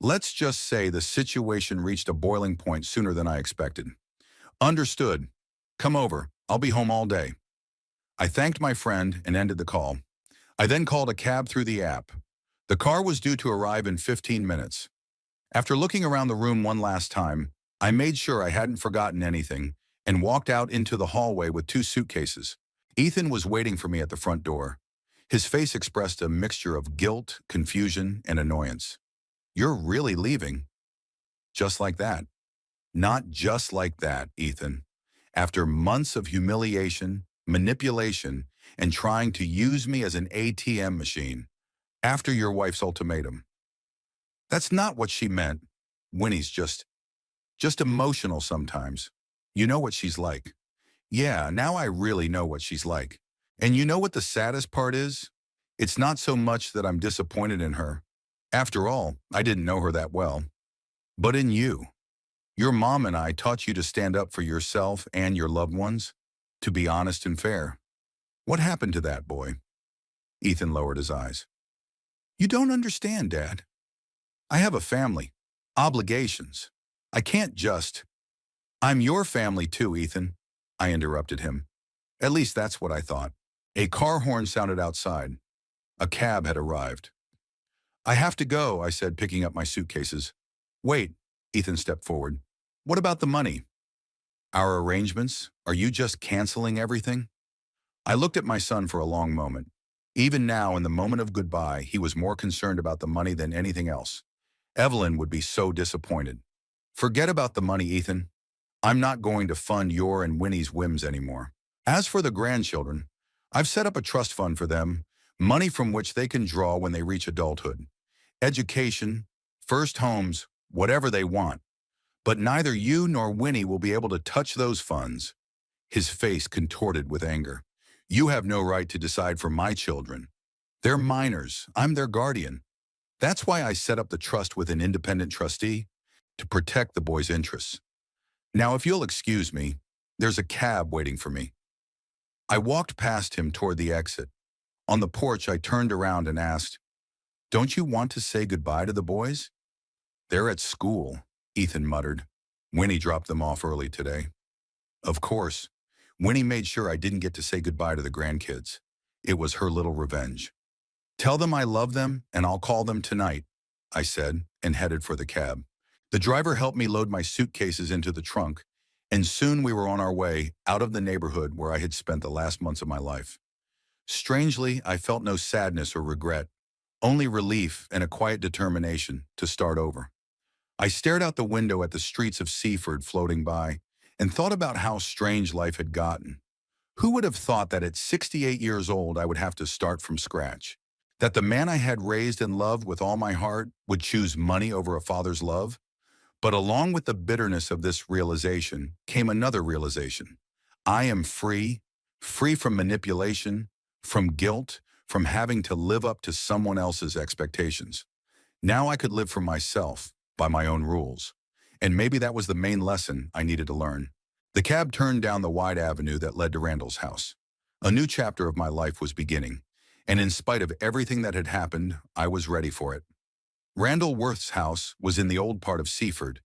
Let's just say the situation reached a boiling point sooner than I expected. Understood. Come over. I'll be home all day. I thanked my friend and ended the call. I then called a cab through the app. The car was due to arrive in 15 minutes. After looking around the room one last time, I made sure I hadn't forgotten anything and walked out into the hallway with 2 suitcases. Ethan was waiting for me at the front door. His face expressed a mixture of guilt, confusion, and annoyance. You're really leaving? Just like that. Not just like that, Ethan. After months of humiliation, manipulation, and trying to use me as an ATM machine. After your wife's ultimatum. That's not what she meant. Winnie's just emotional sometimes. You know what she's like. Yeah, now I really know what she's like. And you know what the saddest part is? It's not so much that I'm disappointed in her. After all, I didn't know her that well. But in you. Your mom and I taught you to stand up for yourself and your loved ones, to be honest and fair. What happened to that boy? Ethan lowered his eyes. You don't understand, Dad. I have a family, obligations. I can't just. I'm your family too, Ethan, I interrupted him. At least that's what I thought. A car horn sounded outside. A cab had arrived. I have to go, I said, picking up my suitcases. Wait, Ethan stepped forward. What about the money? Our arrangements? Are you just canceling everything? I looked at my son for a long moment. Even now, in the moment of goodbye, he was more concerned about the money than anything else. Evelyn would be so disappointed. Forget about the money, Ethan. I'm not going to fund your and Winnie's whims anymore. As for the grandchildren, I've set up a trust fund for them, money from which they can draw when they reach adulthood. Education, first homes, whatever they want. But neither you nor Winnie will be able to touch those funds. His face contorted with anger. You have no right to decide for my children. They're minors. I'm their guardian. That's why I set up the trust with an independent trustee, to protect the boy's interests. Now, if you'll excuse me, there's a cab waiting for me. I walked past him toward the exit. On the porch, I turned around and asked, Don't you want to say goodbye to the boys? They're at school, Ethan muttered. Winnie dropped them off early today. Of course, Winnie made sure I didn't get to say goodbye to the grandkids. It was her little revenge. Tell them I love them and I'll call them tonight, I said, and headed for the cab. The driver helped me load my suitcases into the trunk, and soon we were on our way out of the neighborhood where I had spent the last months of my life. Strangely, I felt no sadness or regret, only relief and a quiet determination to start over. I stared out the window at the streets of Seaford floating by and thought about how strange life had gotten. Who would have thought that at 68 years old I would have to start from scratch? That the man I had raised and loved with all my heart would choose money over a father's love? But along with the bitterness of this realization came another realization. I am free, free from manipulation, from guilt, from having to live up to someone else's expectations. Now I could live for myself, by my own rules. And maybe that was the main lesson I needed to learn. The cab turned down the wide avenue that led to Randall's house. A new chapter of my life was beginning, and in spite of everything that had happened, I was ready for it. Randall Worth's house was in the old part of Seaford,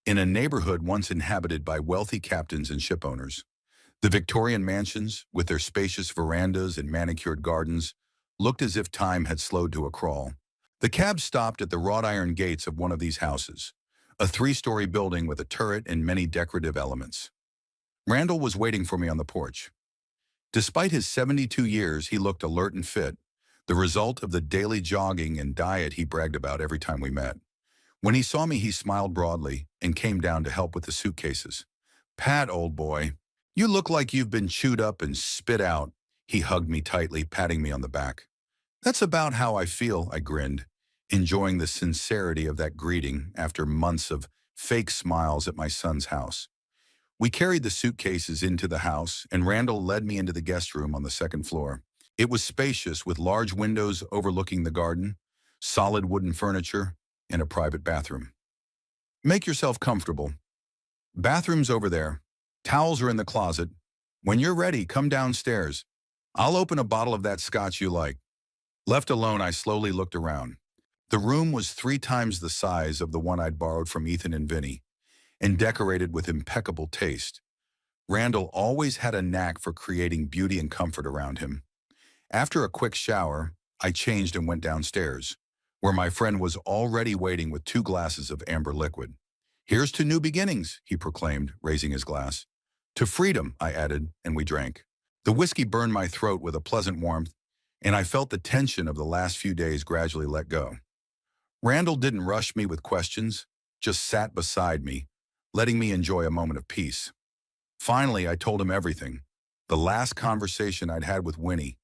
in a neighborhood once inhabited by wealthy captains and ship owners. The Victorian mansions, with their spacious verandas and manicured gardens, looked as if time had slowed to a crawl. The cab stopped at the wrought iron gates of one of these houses, a three-story building with a turret and many decorative elements. Randall was waiting for me on the porch. Despite his 72 years, he looked alert and fit, the result of the daily jogging and diet he bragged about every time we met. When he saw me, he smiled broadly and came down to help with the suitcases. Pat, old boy, you look like you've been chewed up and spit out. He hugged me tightly, patting me on the back. That's about how I feel, I grinned, enjoying the sincerity of that greeting after months of fake smiles at my son's house. We carried the suitcases into the house, and Randall led me into the guest room on the second floor. It was spacious, with large windows overlooking the garden, solid wooden furniture, and a private bathroom. Make yourself comfortable. Bathroom's over there. Towels are in the closet. When you're ready, come downstairs. I'll open a bottle of that scotch you like. Left alone, I slowly looked around. The room was 3 times the size of the one I'd borrowed from Ethan and Vinny, and decorated with impeccable taste. Randall always had a knack for creating beauty and comfort around him. After a quick shower, I changed and went downstairs, where my friend was already waiting with 2 glasses of amber liquid. Here's to new beginnings, he proclaimed, raising his glass. To freedom, I added, and we drank. The whiskey burned my throat with a pleasant warmth, and I felt the tension of the last few days gradually let go. Randall didn't rush me with questions, just sat beside me, letting me enjoy a moment of peace. Finally, I told him everything. The last conversation I'd had with Winnie,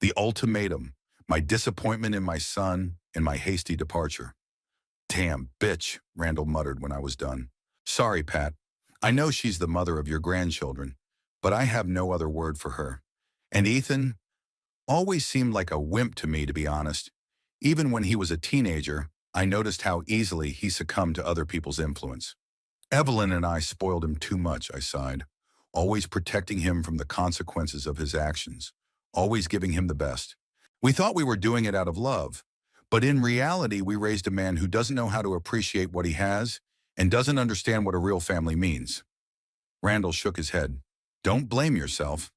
the ultimatum, my disappointment in my son, and my hasty departure. Damn, bitch, Randall muttered when I was done. Sorry, Pat. I know she's the mother of your grandchildren, but I have no other word for her. And Ethan always seemed like a wimp to me, to be honest. Even when he was a teenager, I noticed how easily he succumbed to other people's influence. Evelyn and I spoiled him too much, I sighed, always protecting him from the consequences of his actions, always giving him the best. We thought we were doing it out of love, but in reality, we raised a man who doesn't know how to appreciate what he has and doesn't understand what a real family means. Randall shook his head. Don't blame yourself.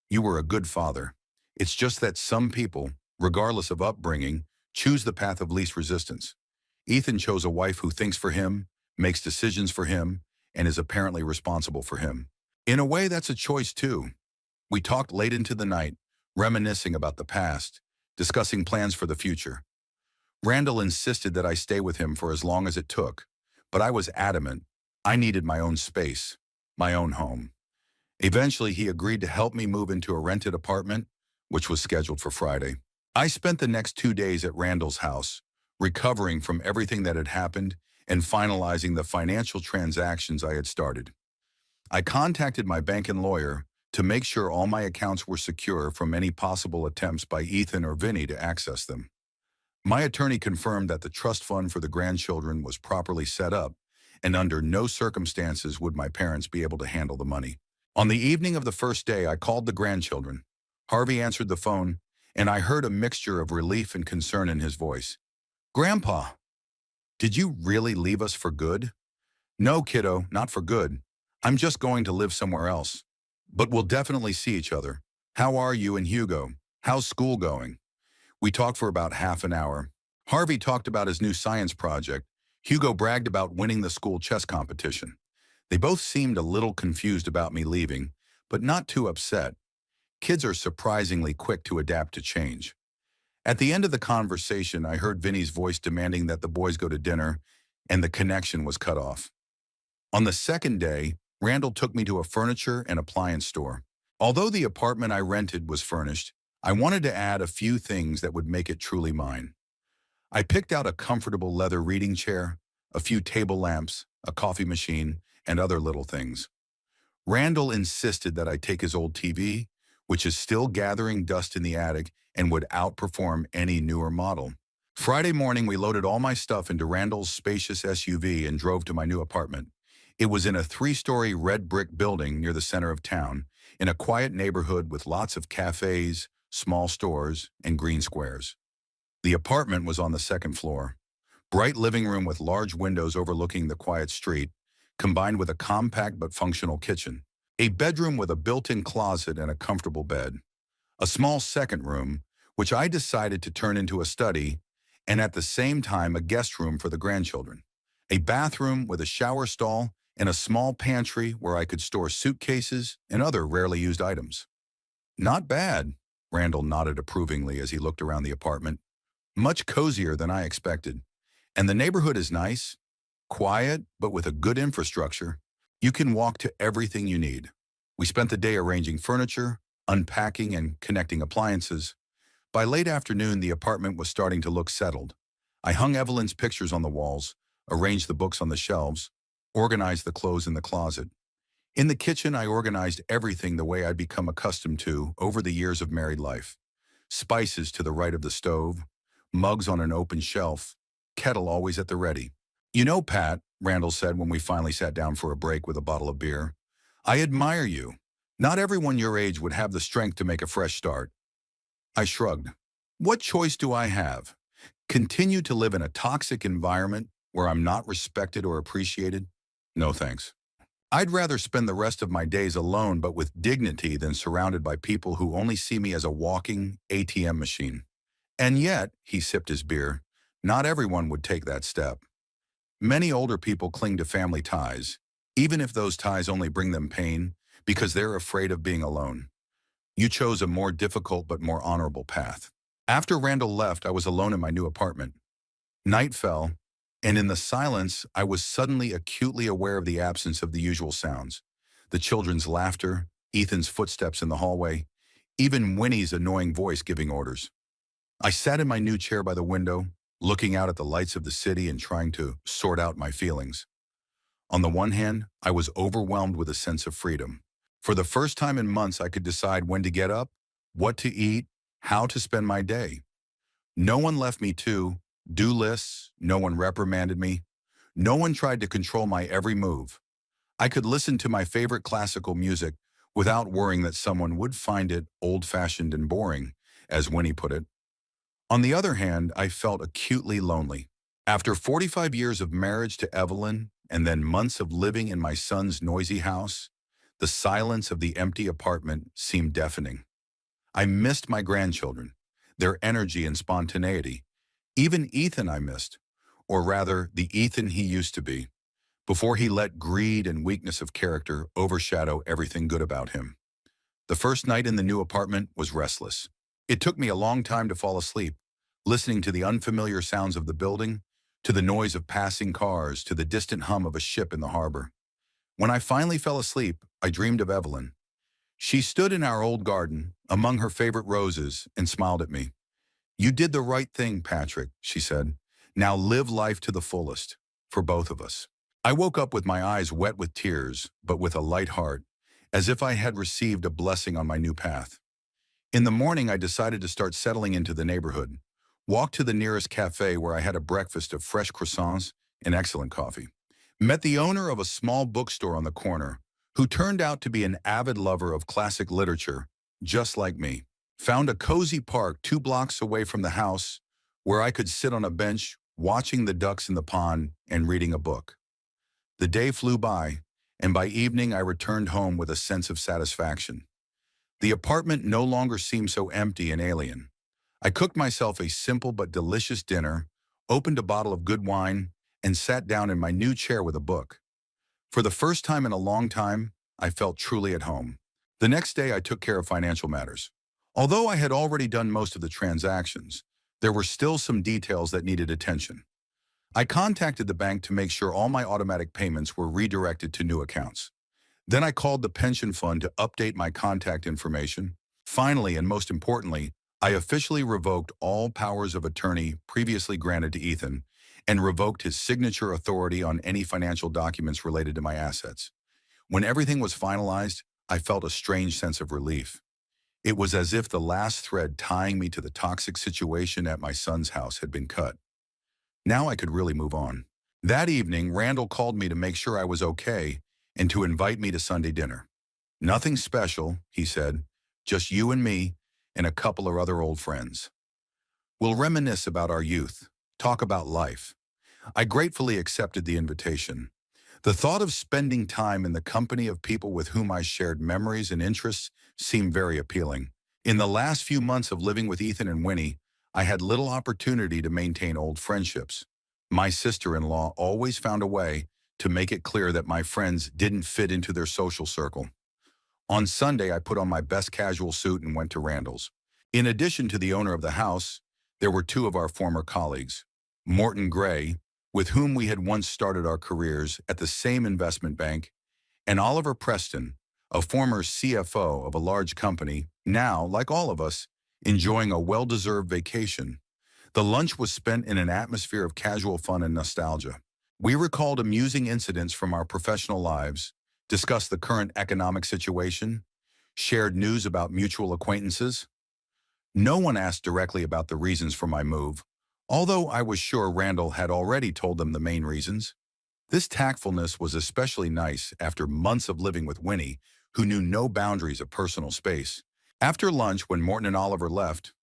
You were a good father. It's just that some people, regardless of upbringing, choose the path of least resistance. Ethan chose a wife who thinks for him, makes decisions for him, and is apparently responsible for him. In a way, that's a choice too. We talked late into the night, reminiscing about the past, discussing plans for the future. Randall insisted that I stay with him for as long as it took, but I was adamant. I needed my own space, my own home. Eventually, he agreed to help me move into a rented apartment, which was scheduled for Friday. I spent the next 2 days at Randall's house, recovering from everything that had happened and finalizing the financial transactions I had started. I contacted my bank and lawyer to make sure all my accounts were secure from any possible attempts by Ethan or Vinny to access them. My attorney confirmed that the trust fund for the grandchildren was properly set up, and under no circumstances would my parents be able to handle the money. On the evening of the first day, I called the grandchildren. Harvey answered the phone, and I heard a mixture of relief and concern in his voice. Grandpa, did you really leave us for good? No, kiddo, not for good. I'm just going to live somewhere else. But we'll definitely see each other. How are you and Hugo? How's school going? We talked for about half an hour. Harvey talked about his new science project. Hugo bragged about winning the school chess competition. They both seemed a little confused about me leaving, but not too upset. Kids are surprisingly quick to adapt to change. At the end of the conversation, I heard Vinny's voice demanding that the boys go to dinner, and the connection was cut off. On the second day, Randall took me to a furniture and appliance store. Although the apartment I rented was furnished, I wanted to add a few things that would make it truly mine. I picked out a comfortable leather reading chair, a few table lamps, a coffee machine, and other little things. Randall insisted that I take his old TV, which is still gathering dust in the attic and would outperform any newer model. Friday morning, we loaded all my stuff into Randall's spacious SUV and drove to my new apartment. It was in a 3-story red brick building near the center of town, in a quiet neighborhood with lots of cafes, small stores, and green squares. The apartment was on the second floor. Bright living room with large windows overlooking the quiet street, combined with a compact but functional kitchen. A bedroom with a built-in closet and a comfortable bed. A small second room, which I decided to turn into a study, and at the same time a guest room for the grandchildren. A bathroom with a shower stall and a small pantry where I could store suitcases and other rarely used items. Not bad, Randall nodded approvingly as he looked around the apartment. Much cozier than I expected. And the neighborhood is nice, quiet, but with a good infrastructure. You can walk to everything you need. We spent the day arranging furniture, unpacking, and connecting appliances. By late afternoon, the apartment was starting to look settled. I hung Evelyn's pictures on the walls, arranged the books on the shelves, organized the clothes in the closet. In the kitchen, I organized everything the way I'd become accustomed to over the years of married life. Spices to the right of the stove, mugs on an open shelf, kettle always at the ready. You know, Pat, Randall said when we finally sat down for a break with a bottle of beer, I admire you. Not everyone your age would have the strength to make a fresh start. I shrugged. What choice do I have? Continue to live in a toxic environment where I'm not respected or appreciated? No thanks. I'd rather spend the rest of my days alone but with dignity than surrounded by people who only see me as a walking ATM machine. And yet, he sipped his beer, not everyone would take that step. Many older people cling to family ties, even if those ties only bring them pain, because they're afraid of being alone. You chose a more difficult but more honorable path. After Randall left, I was alone in my new apartment. Night fell, and in the silence, I was suddenly acutely aware of the absence of the usual sounds. The children's laughter, Ethan's footsteps in the hallway, even Winnie's annoying voice giving orders. I sat in my new chair by the window, looking out at the lights of the city and trying to sort out my feelings. On the one hand, I was overwhelmed with a sense of freedom. For the first time in months, I could decide when to get up, what to eat, how to spend my day. No one left me to do lists, no one reprimanded me, no one tried to control my every move. I could listen to my favorite classical music without worrying that someone would find it old-fashioned and boring, as Winnie put it. On the other hand, I felt acutely lonely. After 45 years of marriage to Evelyn and then months of living in my son's noisy house, the silence of the empty apartment seemed deafening. I missed my grandchildren, their energy and spontaneity. Even Ethan I missed, or rather, the Ethan he used to be, before he let greed and weakness of character overshadow everything good about him. The first night in the new apartment was restless. It took me a long time to fall asleep, listening to the unfamiliar sounds of the building, to the noise of passing cars, to the distant hum of a ship in the harbor. When I finally fell asleep, I dreamed of Evelyn. She stood in our old garden, among her favorite roses, and smiled at me. "You did the right thing, Patrick," she said. "Now live life to the fullest, for both of us." I woke up with my eyes wet with tears, but with a light heart, as if I had received a blessing on my new path. In the morning, I decided to start settling into the neighborhood, walked to the nearest cafe where I had a breakfast of fresh croissants and excellent coffee. Met the owner of a small bookstore on the corner, who turned out to be an avid lover of classic literature, just like me. Found a cozy park 2 blocks away from the house where I could sit on a bench watching the ducks in the pond and reading a book. The day flew by, and by evening I returned home with a sense of satisfaction. The apartment no longer seemed so empty and alien. I cooked myself a simple but delicious dinner, opened a bottle of good wine, and sat down in my new chair with a book. For the first time in a long time, I felt truly at home. The next day, I took care of financial matters. Although I had already done most of the transactions, there were still some details that needed attention. I contacted the bank to make sure all my automatic payments were redirected to new accounts. Then I called the pension fund to update my contact information. Finally, and most importantly, I officially revoked all powers of attorney previously granted to Ethan and revoked his signature authority on any financial documents related to my assets. When everything was finalized, I felt a strange sense of relief. It was as if the last thread tying me to the toxic situation at my son's house had been cut. Now I could really move on. That evening, Randall called me to make sure I was okay and to invite me to Sunday dinner. "Nothing special," he said, "just you and me and a couple of other old friends. We'll reminisce about our youth, talk about life." I gratefully accepted the invitation. The thought of spending time in the company of people with whom I shared memories and interests seemed very appealing. In the last few months of living with Ethan and Winnie, I had little opportunity to maintain old friendships. My sister-in-law always found a way to make it clear that my friends didn't fit into their social circle. On Sunday, I put on my best casual suit and went to Randall's. In addition to the owner of the house, there were two of our former colleagues, Morton Gray, with whom we had once started our careers at the same investment bank, and Oliver Preston, a former CFO of a large company, now, like all of us, enjoying a well-deserved vacation. The lunch was spent in an atmosphere of casual fun and nostalgia. We recalled amusing incidents from our professional lives, discussed the current economic situation, shared news about mutual acquaintances. No one asked directly about the reasons for my move, although I was sure Randall had already told them the main reasons. This tactfulness was especially nice after months of living with Winnie, who knew no boundaries of personal space. After lunch, when Morton and Oliver left,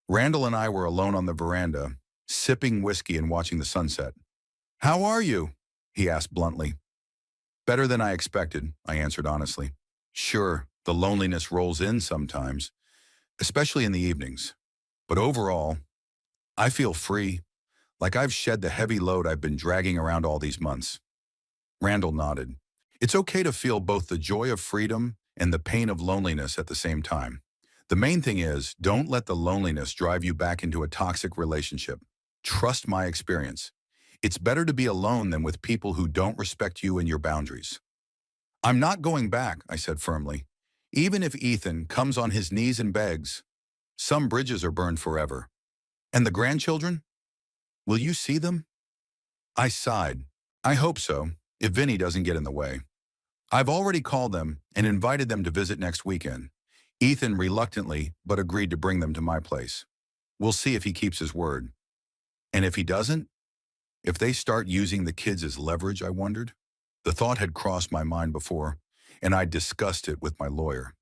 Randall and I were alone on the veranda, sipping whiskey and watching the sunset. "How are you?" he asked bluntly. "Better than I expected," I answered honestly. "Sure, the loneliness rolls in sometimes, especially in the evenings. But overall, I feel free, like I've shed the heavy load I've been dragging around all these months." Randall nodded. "It's okay to feel both the joy of freedom and the pain of loneliness at the same time. The main thing is, don't let the loneliness drive you back into a toxic relationship. Trust my experience. It's better to be alone than with people who don't respect you and your boundaries. I'm not going back, I said firmly. Even if Ethan comes on his knees and begs, some bridges are burned forever. And the grandchildren? Will you see them? I sighed. I hope so, if Vinny doesn't get in the way. I've already called them and invited them to visit next weekend. Ethan reluctantly, but agreed to bring them to my place. We'll see if he keeps his word. And if he doesn't? If they start using the kids as leverage, I wondered. The thought had crossed my mind before, and I discussed it with my lawyer.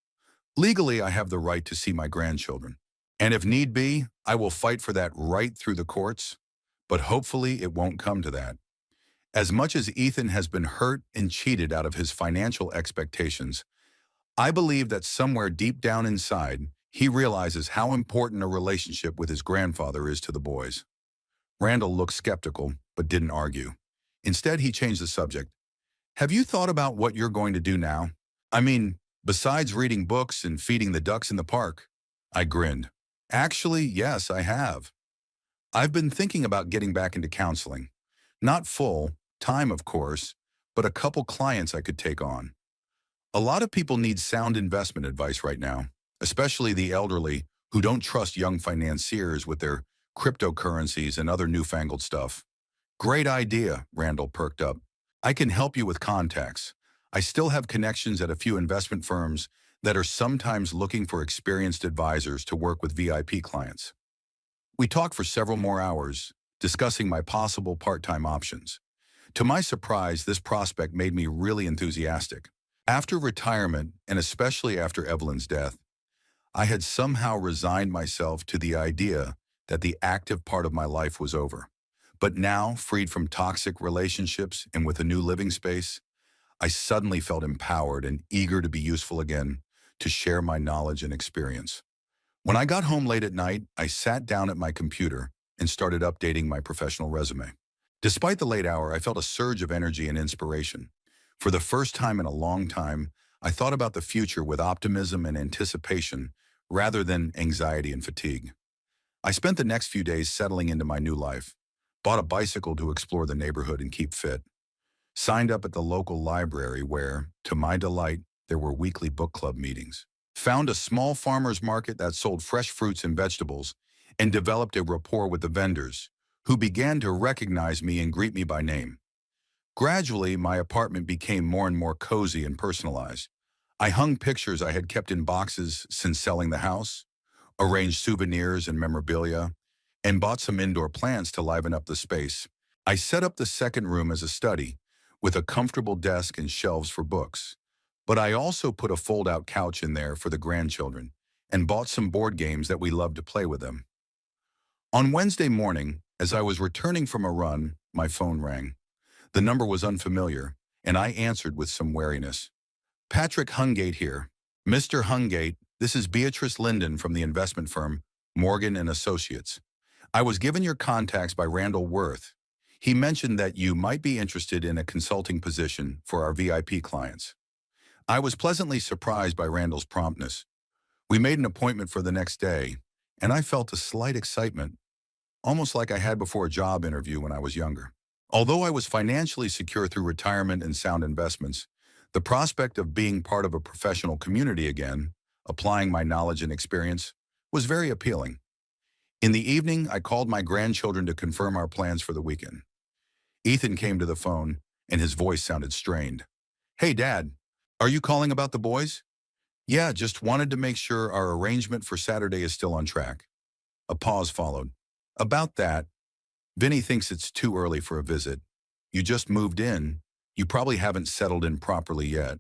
Legally, I have the right to see my grandchildren. And if need be, I will fight for that right through the courts. But hopefully it won't come to that. As much as Ethan has been hurt and cheated out of his financial expectations, I believe that somewhere deep down inside, he realizes how important a relationship with his grandfather is to the boys. Randall looked skeptical, but didn't argue. Instead, he changed the subject. Have you thought about what you're going to do now? I mean, besides reading books and feeding the ducks in the park? I grinned. Actually, yes, I have. I've been thinking about getting back into counseling. Not full time, of course, but a couple clients I could take on. A lot of people need sound investment advice right now, especially the elderly who don't trust young financiers with their cryptocurrencies and other newfangled stuff. Great idea, Randall perked up. I can help you with contacts. I still have connections at a few investment firms that are sometimes looking for experienced advisors to work with VIP clients. We talked for several more hours, discussing my possible part-time options. To my surprise, this prospect made me really enthusiastic. After retirement, and especially after Evelyn's death, I had somehow resigned myself to the idea that the active part of my life was over. But now, freed from toxic relationships and with a new living space, I suddenly felt empowered and eager to be useful again, to share my knowledge and experience. When I got home late at night, I sat down at my computer and started updating my professional resume. Despite the late hour, I felt a surge of energy and inspiration. For the first time in a long time, I thought about the future with optimism and anticipation rather than anxiety and fatigue. I spent the next few days settling into my new life, bought a bicycle to explore the neighborhood and keep fit, signed up at the local library where, to my delight, there were weekly book club meetings, found a small farmer's market that sold fresh fruits and vegetables, and developed a rapport with the vendors, who began to recognize me and greet me by name. Gradually, my apartment became more and more cozy and personalized. I hung pictures I had kept in boxes since selling the house, arranged souvenirs and memorabilia, and bought some indoor plants to liven up the space. I set up the second room as a study, with a comfortable desk and shelves for books. But I also put a fold-out couch in there for the grandchildren, and bought some board games that we loved to play with them. On Wednesday morning, as I was returning from a run, my phone rang. The number was unfamiliar, and I answered with some wariness. Patrick Hungate here. Mr. Hungate, this is Beatrice Linden from the investment firm, Morgan and Associates. I was given your contacts by Randall Worth. He mentioned that you might be interested in a consulting position for our VIP clients. I was pleasantly surprised by Randall's promptness. We made an appointment for the next day, and I felt a slight excitement, almost like I had before a job interview when I was younger. Although I was financially secure through retirement and sound investments, the prospect of being part of a professional community again, applying my knowledge and experience, was very appealing. In the evening, I called my grandchildren to confirm our plans for the weekend. Ethan came to the phone, and his voice sounded strained. Hey, Dad, are you calling about the boys? Yeah, just wanted to make sure our arrangement for Saturday is still on track. A pause followed. About that, Vinny thinks it's too early for a visit. You just moved in. You probably haven't settled in properly yet.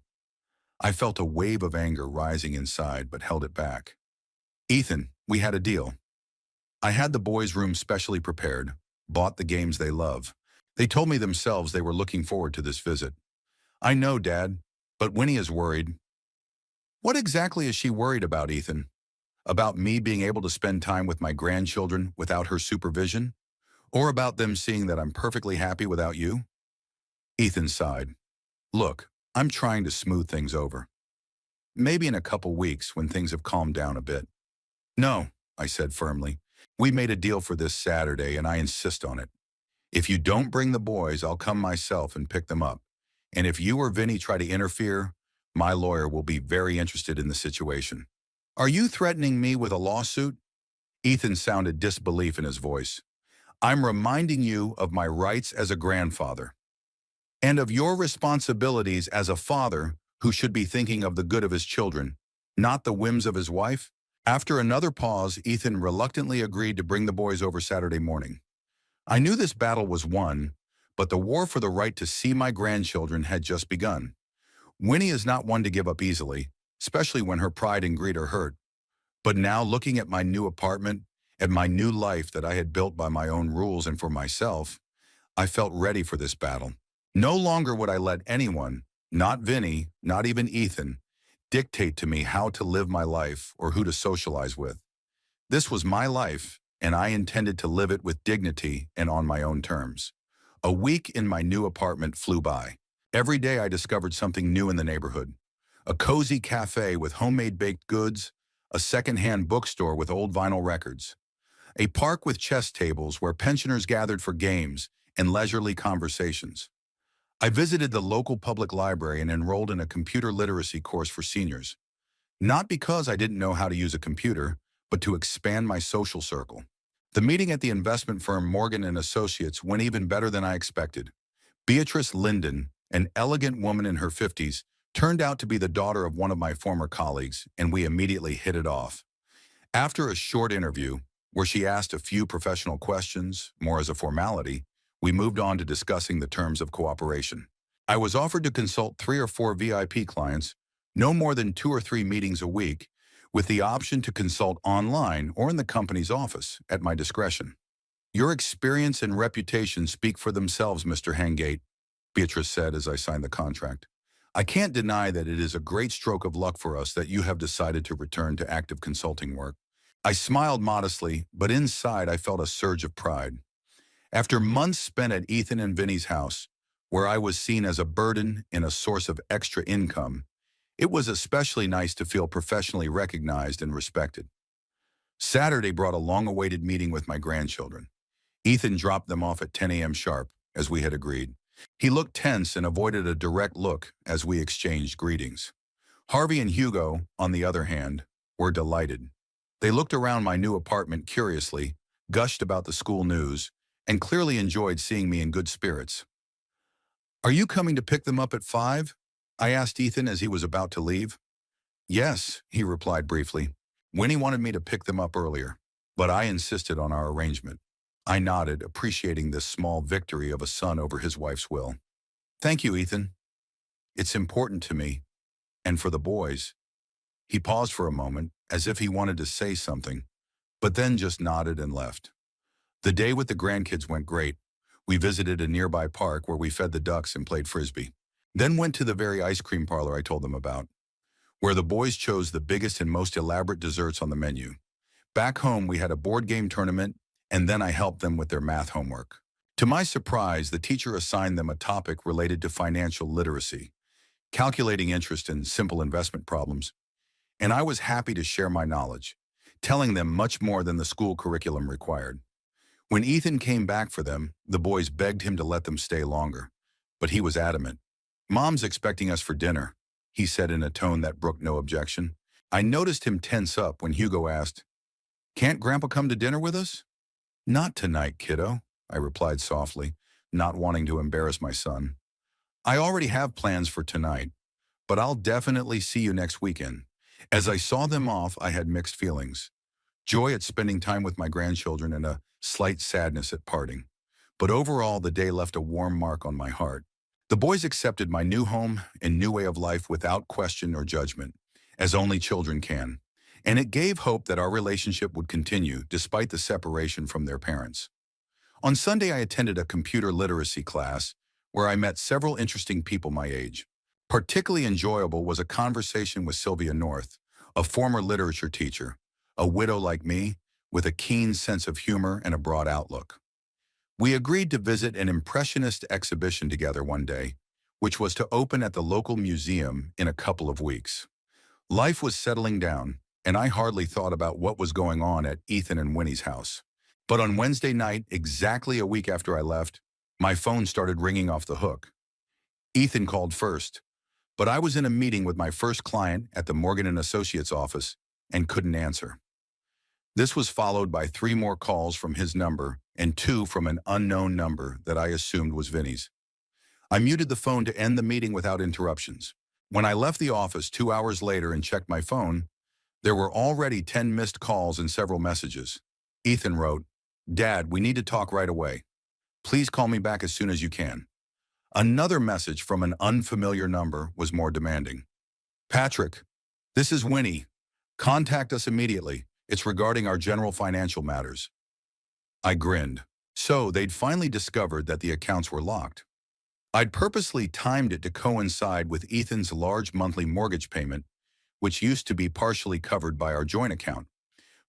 I felt a wave of anger rising inside, but held it back. Ethan, we had a deal. I had the boys' room specially prepared, bought the games they love. They told me themselves they were looking forward to this visit. I know, Dad, but Winnie is worried. What exactly is she worried about, Ethan? About me being able to spend time with my grandchildren without her supervision? Or about them seeing that I'm perfectly happy without you? Ethan sighed. Look, I'm trying to smooth things over. Maybe in a couple weeks when things have calmed down a bit. No, I said firmly. We made a deal for this Saturday, and I insist on it. If you don't bring the boys, I'll come myself and pick them up. And if you or Vinny try to interfere, my lawyer will be very interested in the situation. Are you threatening me with a lawsuit? Ethan sounded disbelief in his voice. I'm reminding you of my rights as a grandfather and of your responsibilities as a father who should be thinking of the good of his children, not the whims of his wife. After another pause, Ethan reluctantly agreed to bring the boys over Saturday morning. I knew this battle was won, but the war for the right to see my grandchildren had just begun. Winnie is not one to give up easily, especially when her pride and greed are hurt. But now, looking at my new apartment, at my new life that I had built by my own rules and for myself, I felt ready for this battle. No longer would I let anyone, not Vinny, not even Ethan, dictate to me how to live my life or who to socialize with. This was my life, and I intended to live it with dignity and on my own terms. A week in my new apartment flew by. Every day I discovered something new in the neighborhood. A cozy cafe with homemade baked goods, a secondhand bookstore with old vinyl records, a park with chess tables where pensioners gathered for games and leisurely conversations. I visited the local public library and enrolled in a computer literacy course for seniors. Not because I didn't know how to use a computer, but to expand my social circle. The meeting at the investment firm Morgan & Associates went even better than I expected. Beatrice Linden, an elegant woman in her 50s, turned out to be the daughter of one of my former colleagues, and we immediately hit it off. After a short interview, where she asked a few professional questions, more as a formality, we moved on to discussing the terms of cooperation. I was offered to consult 3 or 4 VIP clients, no more than 2 or 3 meetings a week, with the option to consult online or in the company's office at my discretion. Your experience and reputation speak for themselves, Mr. Hangate, Beatrice said as I signed the contract. I can't deny that it is a great stroke of luck for us that you have decided to return to active consulting work. I smiled modestly, but inside I felt a surge of pride. After months spent at Ethan and Vinny's house, where I was seen as a burden and a source of extra income, it was especially nice to feel professionally recognized and respected. Saturday brought a long-awaited meeting with my grandchildren. Ethan dropped them off at 10 a.m. sharp, as we had agreed. He looked tense and avoided a direct look as we exchanged greetings. Harvey and Hugo, on the other hand, were delighted. They looked around my new apartment curiously, gushed about the school news, and clearly enjoyed seeing me in good spirits. Are you coming to pick them up at 5? I asked Ethan as he was about to leave. Yes, he replied briefly. Winnie wanted me to pick them up earlier, but I insisted on our arrangement. I nodded, appreciating this small victory of a son over his wife's will. Thank you, Ethan. It's important to me, and for the boys. He paused for a moment, as if he wanted to say something, but then just nodded and left. The day with the grandkids went great. We visited a nearby park where we fed the ducks and played frisbee. Then went to the very ice cream parlor I told them about, where the boys chose the biggest and most elaborate desserts on the menu. Back home, we had a board game tournament, and then I helped them with their math homework. To my surprise, the teacher assigned them a topic related to financial literacy, calculating interest in simple investment problems, and I was happy to share my knowledge, telling them much more than the school curriculum required. When Ethan came back for them, the boys begged him to let them stay longer, but he was adamant. Mom's expecting us for dinner, he said in a tone that brooked no objection. I noticed him tense up when Hugo asked, Can't Grandpa come to dinner with us? Not tonight, kiddo, I replied softly, not wanting to embarrass my son. I already have plans for tonight, but I'll definitely see you next weekend. As I saw them off, I had mixed feelings. Joy at spending time with my grandchildren and a slight sadness at parting. But overall, the day left a warm mark on my heart. The boys accepted my new home and new way of life without question or judgment, as only children can. And it gave hope that our relationship would continue despite the separation from their parents. On Sunday, I attended a computer literacy class where I met several interesting people my age. Particularly enjoyable was a conversation with Sylvia North, a former literature teacher, a widow like me, with a keen sense of humor and a broad outlook. We agreed to visit an impressionist exhibition together one day, which was to open at the local museum in a couple of weeks. Life was settling down, and I hardly thought about what was going on at Ethan and Winnie's house. But on Wednesday night, exactly a week after I left, my phone started ringing off the hook. Ethan called first, but I was in a meeting with my first client at the Morgan & Associates office and couldn't answer. This was followed by 3 more calls from his number and 2 from an unknown number that I assumed was Vinny's. I muted the phone to end the meeting without interruptions. When I left the office 2 hours later and checked my phone, there were already 10 missed calls and several messages. Ethan wrote, "Dad, we need to talk right away. Please call me back as soon as you can." Another message from an unfamiliar number was more demanding. "Patrick, this is Winnie. Contact us immediately. It's regarding our general financial matters." I grinned. So they'd finally discovered that the accounts were locked. I'd purposely timed it to coincide with Ethan's large monthly mortgage payment, which used to be partially covered by our joint account,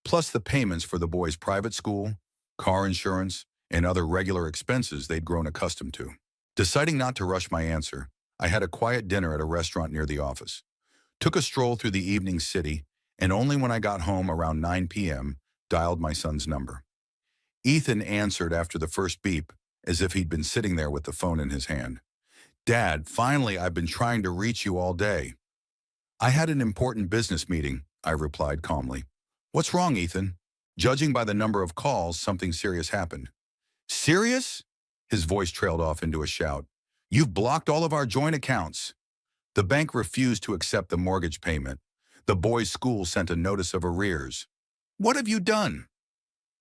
plus the payments for the boys' private school, car insurance, and other regular expenses they'd grown accustomed to. Deciding not to rush my answer, I had a quiet dinner at a restaurant near the office, took a stroll through the evening city, and only when I got home around 9 p.m. dialed my son's number. Ethan answered after the first beep, as if he'd been sitting there with the phone in his hand. "Dad, finally, I've been trying to reach you all day." "I had an important business meeting," I replied calmly. "What's wrong, Ethan?" Judging by the number of calls, something serious happened. "Serious?" His voice trailed off into a shout. "You've blocked all of our joint accounts. The bank refused to accept the mortgage payment. The boys' school sent a notice of arrears. What have you done?"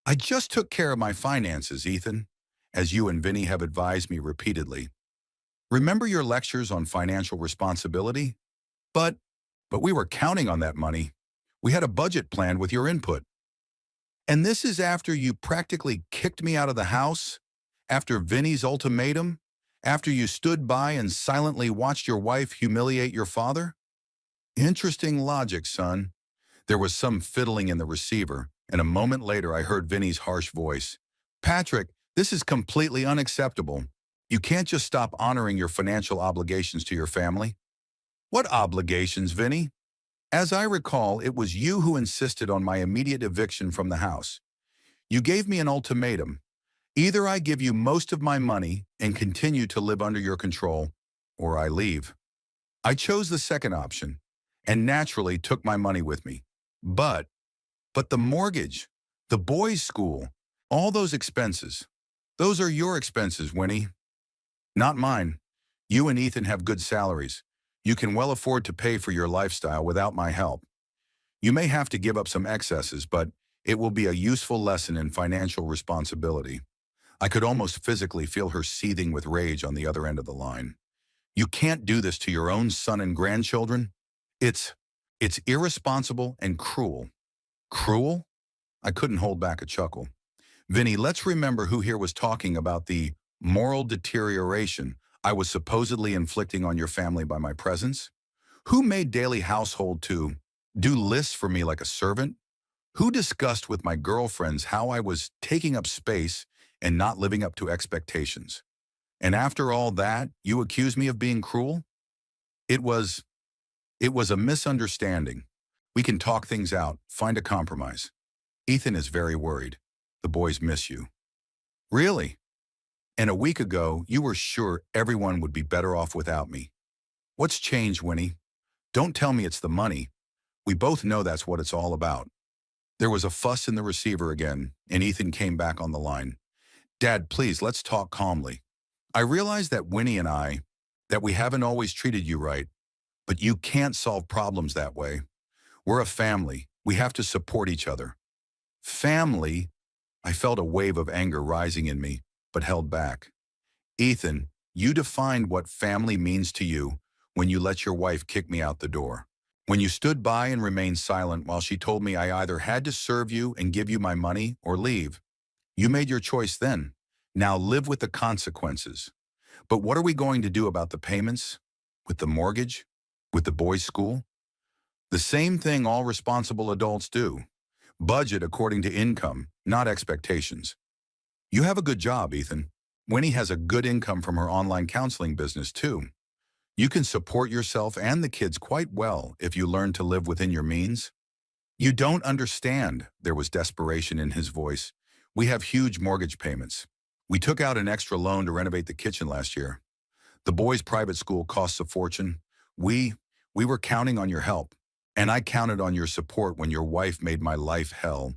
"I just took care of my finances, Ethan, as you and Vinny have advised me repeatedly. Remember your lectures on financial responsibility? But we were counting on that money. We had a budget planned with your input. And this is after you practically kicked me out of the house? After Vinny's ultimatum? After you stood by and silently watched your wife humiliate your father?" Interesting logic, son. There was some fiddling in the receiver, and a moment later I heard Vinny's harsh voice. "Patrick, this is completely unacceptable. You can't just stop honoring your financial obligations to your family." "What obligations, Vinny?" "As I recall, it was you who insisted on my immediate eviction from the house. You gave me an ultimatum. Either I give you most of my money and continue to live under your control, or I leave. I chose the second option, and naturally took my money with me. But the mortgage, the boys' school, all those expenses, those are your expenses, Winnie. Not mine. You and Ethan have good salaries. You can well afford to pay for your lifestyle without my help. You may have to give up some excesses, but it will be a useful lesson in financial responsibility." I could almost physically feel her seething with rage on the other end of the line. "You can't do this to your own son and grandchildren. It's irresponsible and cruel." "Cruel?" I couldn't hold back a chuckle. "Vinny, let's remember who here was talking about the moral deterioration I was supposedly inflicting on your family by my presence. Who made daily household to do lists for me like a servant? Who discussed with my girlfriends how I was taking up space and not living up to expectations? And after all that, you accuse me of being cruel? It was a misunderstanding. We can talk things out, find a compromise. Ethan is very worried. The boys miss you." "Really? And a week ago, you were sure everyone would be better off without me. What's changed, Winnie? Don't tell me it's the money. We both know that's what it's all about." There was a fuss in the receiver again, and Ethan came back on the line. "Dad, please, let's talk calmly. I realize that Winnie and that we haven't always treated you right, but you can't solve problems that way. We're a family. We have to support each other." "Family?" I felt a wave of anger rising in me, but held back. "Ethan, you defined what family means to you when you let your wife kick me out the door. When you stood by and remained silent while she told me I either had to serve you and give you my money or leave. You made your choice then. Now live with the consequences. But what are we going to do about the payments? With the mortgage? With the boys' school? The same thing all responsible adults do. Budget according to income, not expectations. You have a good job, Ethan. Winnie has a good income from her online counseling business, too. You can support yourself and the kids quite well if you learn to live within your means. You don't understand. There was desperation in his voice. We have huge mortgage payments. We took out an extra loan to renovate the kitchen last year. The boys' private school costs a fortune. We, we were counting on your help. And I counted on your support when your wife made my life hell.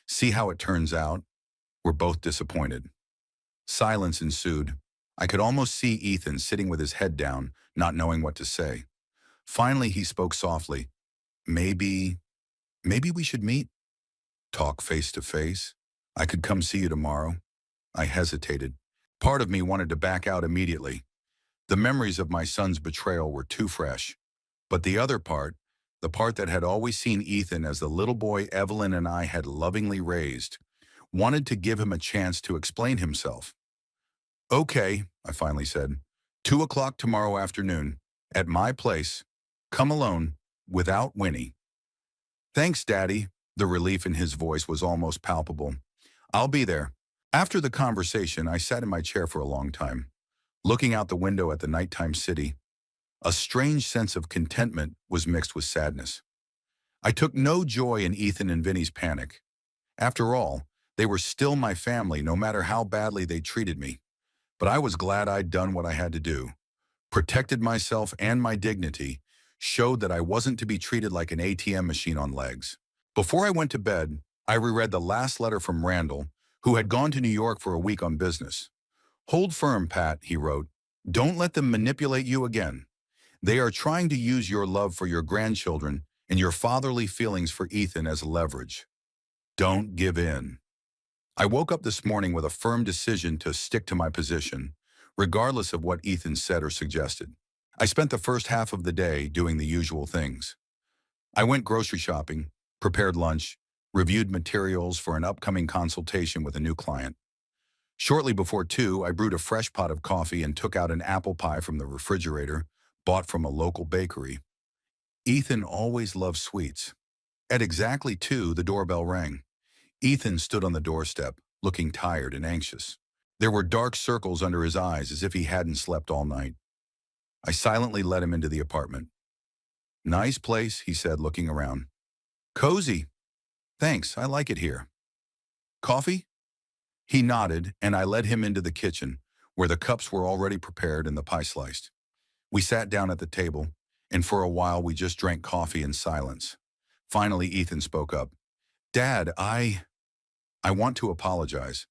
See how it turns out? We're both disappointed. Silence ensued. I could almost see Ethan sitting with his head down, not knowing what to say. Finally, he spoke softly. Maybe, maybe we should meet? Talk face to face? I could come see you tomorrow. I hesitated. Part of me wanted to back out immediately. The memories of my son's betrayal were too fresh. But the other part, the part that had always seen Ethan as the little boy Evelyn and I had lovingly raised, wanted to give him a chance to explain himself. Okay, I finally said. 2 o'clock tomorrow afternoon, at my place. Come alone, without Winnie. Thanks, Daddy. The relief in his voice was almost palpable. I'll be there. After the conversation, I sat in my chair for a long time, looking out the window at the nighttime city. A strange sense of contentment was mixed with sadness. I took no joy in Ethan and Vinny's panic. After all, they were still my family no matter how badly they treated me. But I was glad I'd done what I had to do, protected myself and my dignity, showed that I wasn't to be treated like an ATM machine on legs. Before I went to bed, I reread the last letter from Randall, who had gone to New York for a week on business. Hold firm, Pat, he wrote. Don't let them manipulate you again. They are trying to use your love for your grandchildren and your fatherly feelings for Ethan as leverage. Don't give in. I woke up this morning with a firm decision to stick to my position, regardless of what Ethan said or suggested. I spent the first half of the day doing the usual things. I went grocery shopping, prepared lunch, reviewed materials for an upcoming consultation with a new client. Shortly before 2, I brewed a fresh pot of coffee and took out an apple pie from the refrigerator, bought from a local bakery. Ethan always loved sweets. At exactly 2, the doorbell rang. Ethan stood on the doorstep, looking tired and anxious. There were dark circles under his eyes as if he hadn't slept all night. I silently let him into the apartment. Nice place, he said, looking around. Cozy. Thanks, I like it here. Coffee? He nodded, and I led him into the kitchen, where the cups were already prepared and the pie sliced. We sat down at the table, and for a while we just drank coffee in silence. Finally, Ethan spoke up. Dad, I want to apologize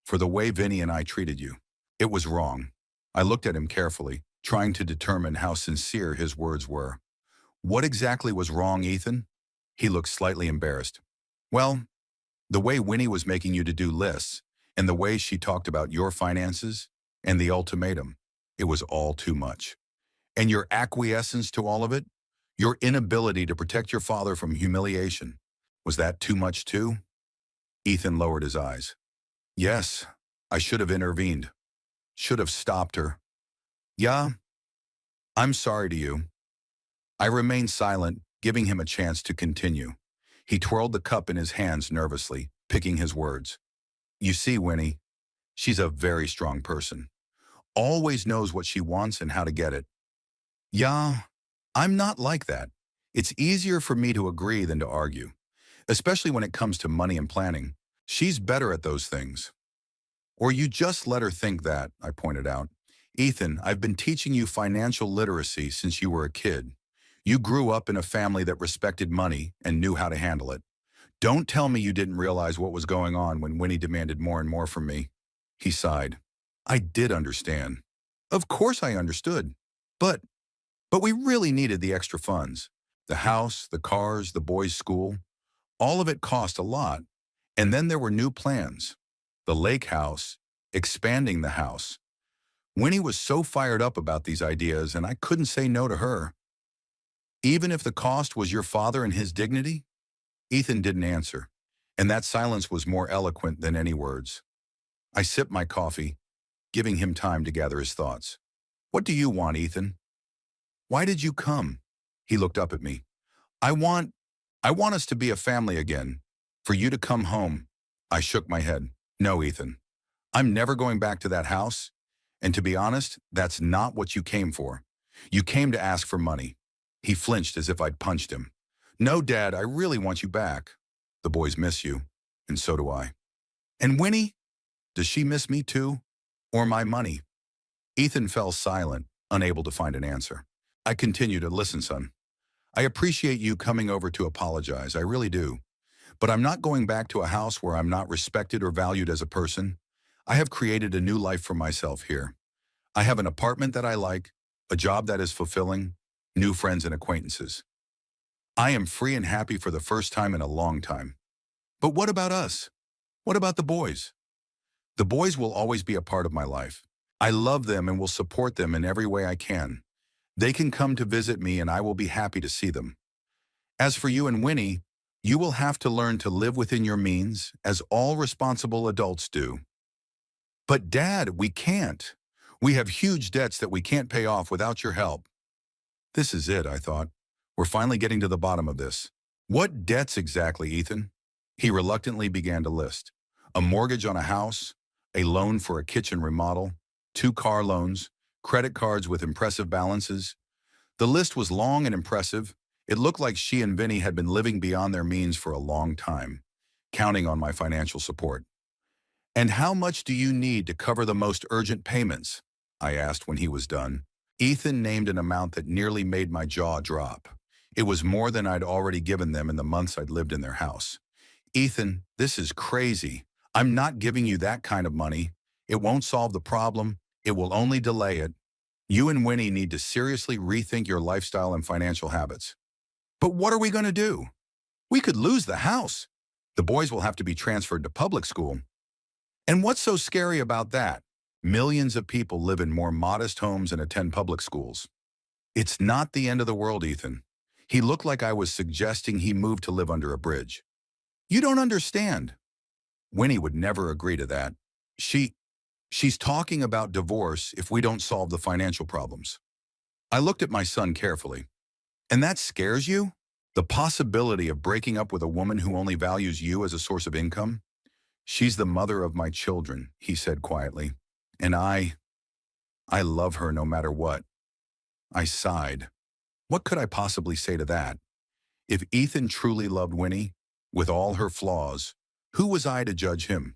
for the way Vinny and I treated you. It was wrong. I looked at him carefully, trying to determine how sincere his words were. What exactly was wrong, Ethan? He looked slightly embarrassed. Well, the way Winnie was making you to do lists, and the way she talked about your finances, and the ultimatum, it was all too much. And your acquiescence to all of it? Your inability to protect your father from humiliation. Was that too much too? Ethan lowered his eyes. Yes, I should have intervened. Should have stopped her. Yeah, I'm sorry to you. I remained silent, giving him a chance to continue. He twirled the cup in his hands nervously, picking his words. You see, Winnie, she's a very strong person. Always knows what she wants and how to get it. Yeah, I'm not like that. It's easier for me to agree than to argue, especially when it comes to money and planning. She's better at those things. Or you just let her think that, I pointed out. Ethan, I've been teaching you financial literacy since you were a kid. You grew up in a family that respected money and knew how to handle it. Don't tell me you didn't realize what was going on when Winnie demanded more and more from me. He sighed. I did understand. Of course I understood. But we really needed the extra funds. The house, the cars, the boys' school. All of it cost a lot. And then there were new plans. The lake house, expanding the house. Winnie was so fired up about these ideas, and I couldn't say no to her. Even if the cost was your father and his dignity? Ethan didn't answer, and that silence was more eloquent than any words. I sipped my coffee, giving him time to gather his thoughts. What do you want, Ethan? Why did you come? He looked up at me. I want us to be a family again. For you to come home. I shook my head. No, Ethan. I'm never going back to that house. And to be honest, that's not what you came for. You came to ask for money. He flinched as if I'd punched him. No, Dad, I really want you back. The boys miss you, and so do I. And Winnie? Does she miss me too? Or my money? Ethan fell silent, unable to find an answer. I continue to listen, son. I appreciate you coming over to apologize, I really do. But I'm not going back to a house where I'm not respected or valued as a person. I have created a new life for myself here. I have an apartment that I like, a job that is fulfilling, new friends and acquaintances. I am free and happy for the first time in a long time. But what about us? What about the boys? The boys will always be a part of my life. I love them and will support them in every way I can. They can come to visit me and I will be happy to see them. As for you and Winnie, you will have to learn to live within your means, as all responsible adults do. But Dad, we can't. We have huge debts that we can't pay off without your help. This is it, I thought. We're finally getting to the bottom of this. What debts exactly, Ethan? He reluctantly began to list. A mortgage on a house, a loan for a kitchen remodel, 2 car loans, credit cards with impressive balances. The list was long and impressive. It looked like she and Vinny had been living beyond their means for a long time, counting on my financial support. And how much do you need to cover the most urgent payments? I asked when he was done. Ethan named an amount that nearly made my jaw drop. It was more than I'd already given them in the months I'd lived in their house. Ethan, this is crazy. I'm not giving you that kind of money. It won't solve the problem. It will only delay it. You and Winnie need to seriously rethink your lifestyle and financial habits. But what are we going to do? We could lose the house. The boys will have to be transferred to public school. And what's so scary about that? Millions of people live in more modest homes and attend public schools. It's not the end of the world, Ethan. He looked like I was suggesting he move to live under a bridge. You don't understand. Winnie would never agree to that. She's talking about divorce if we don't solve the financial problems. I looked at my son carefully. And that scares you? The possibility of breaking up with a woman who only values you as a source of income? She's the mother of my children, he said quietly. And I love her no matter what. I sighed. What could I possibly say to that? If Ethan truly loved Winnie, with all her flaws, who was I to judge him?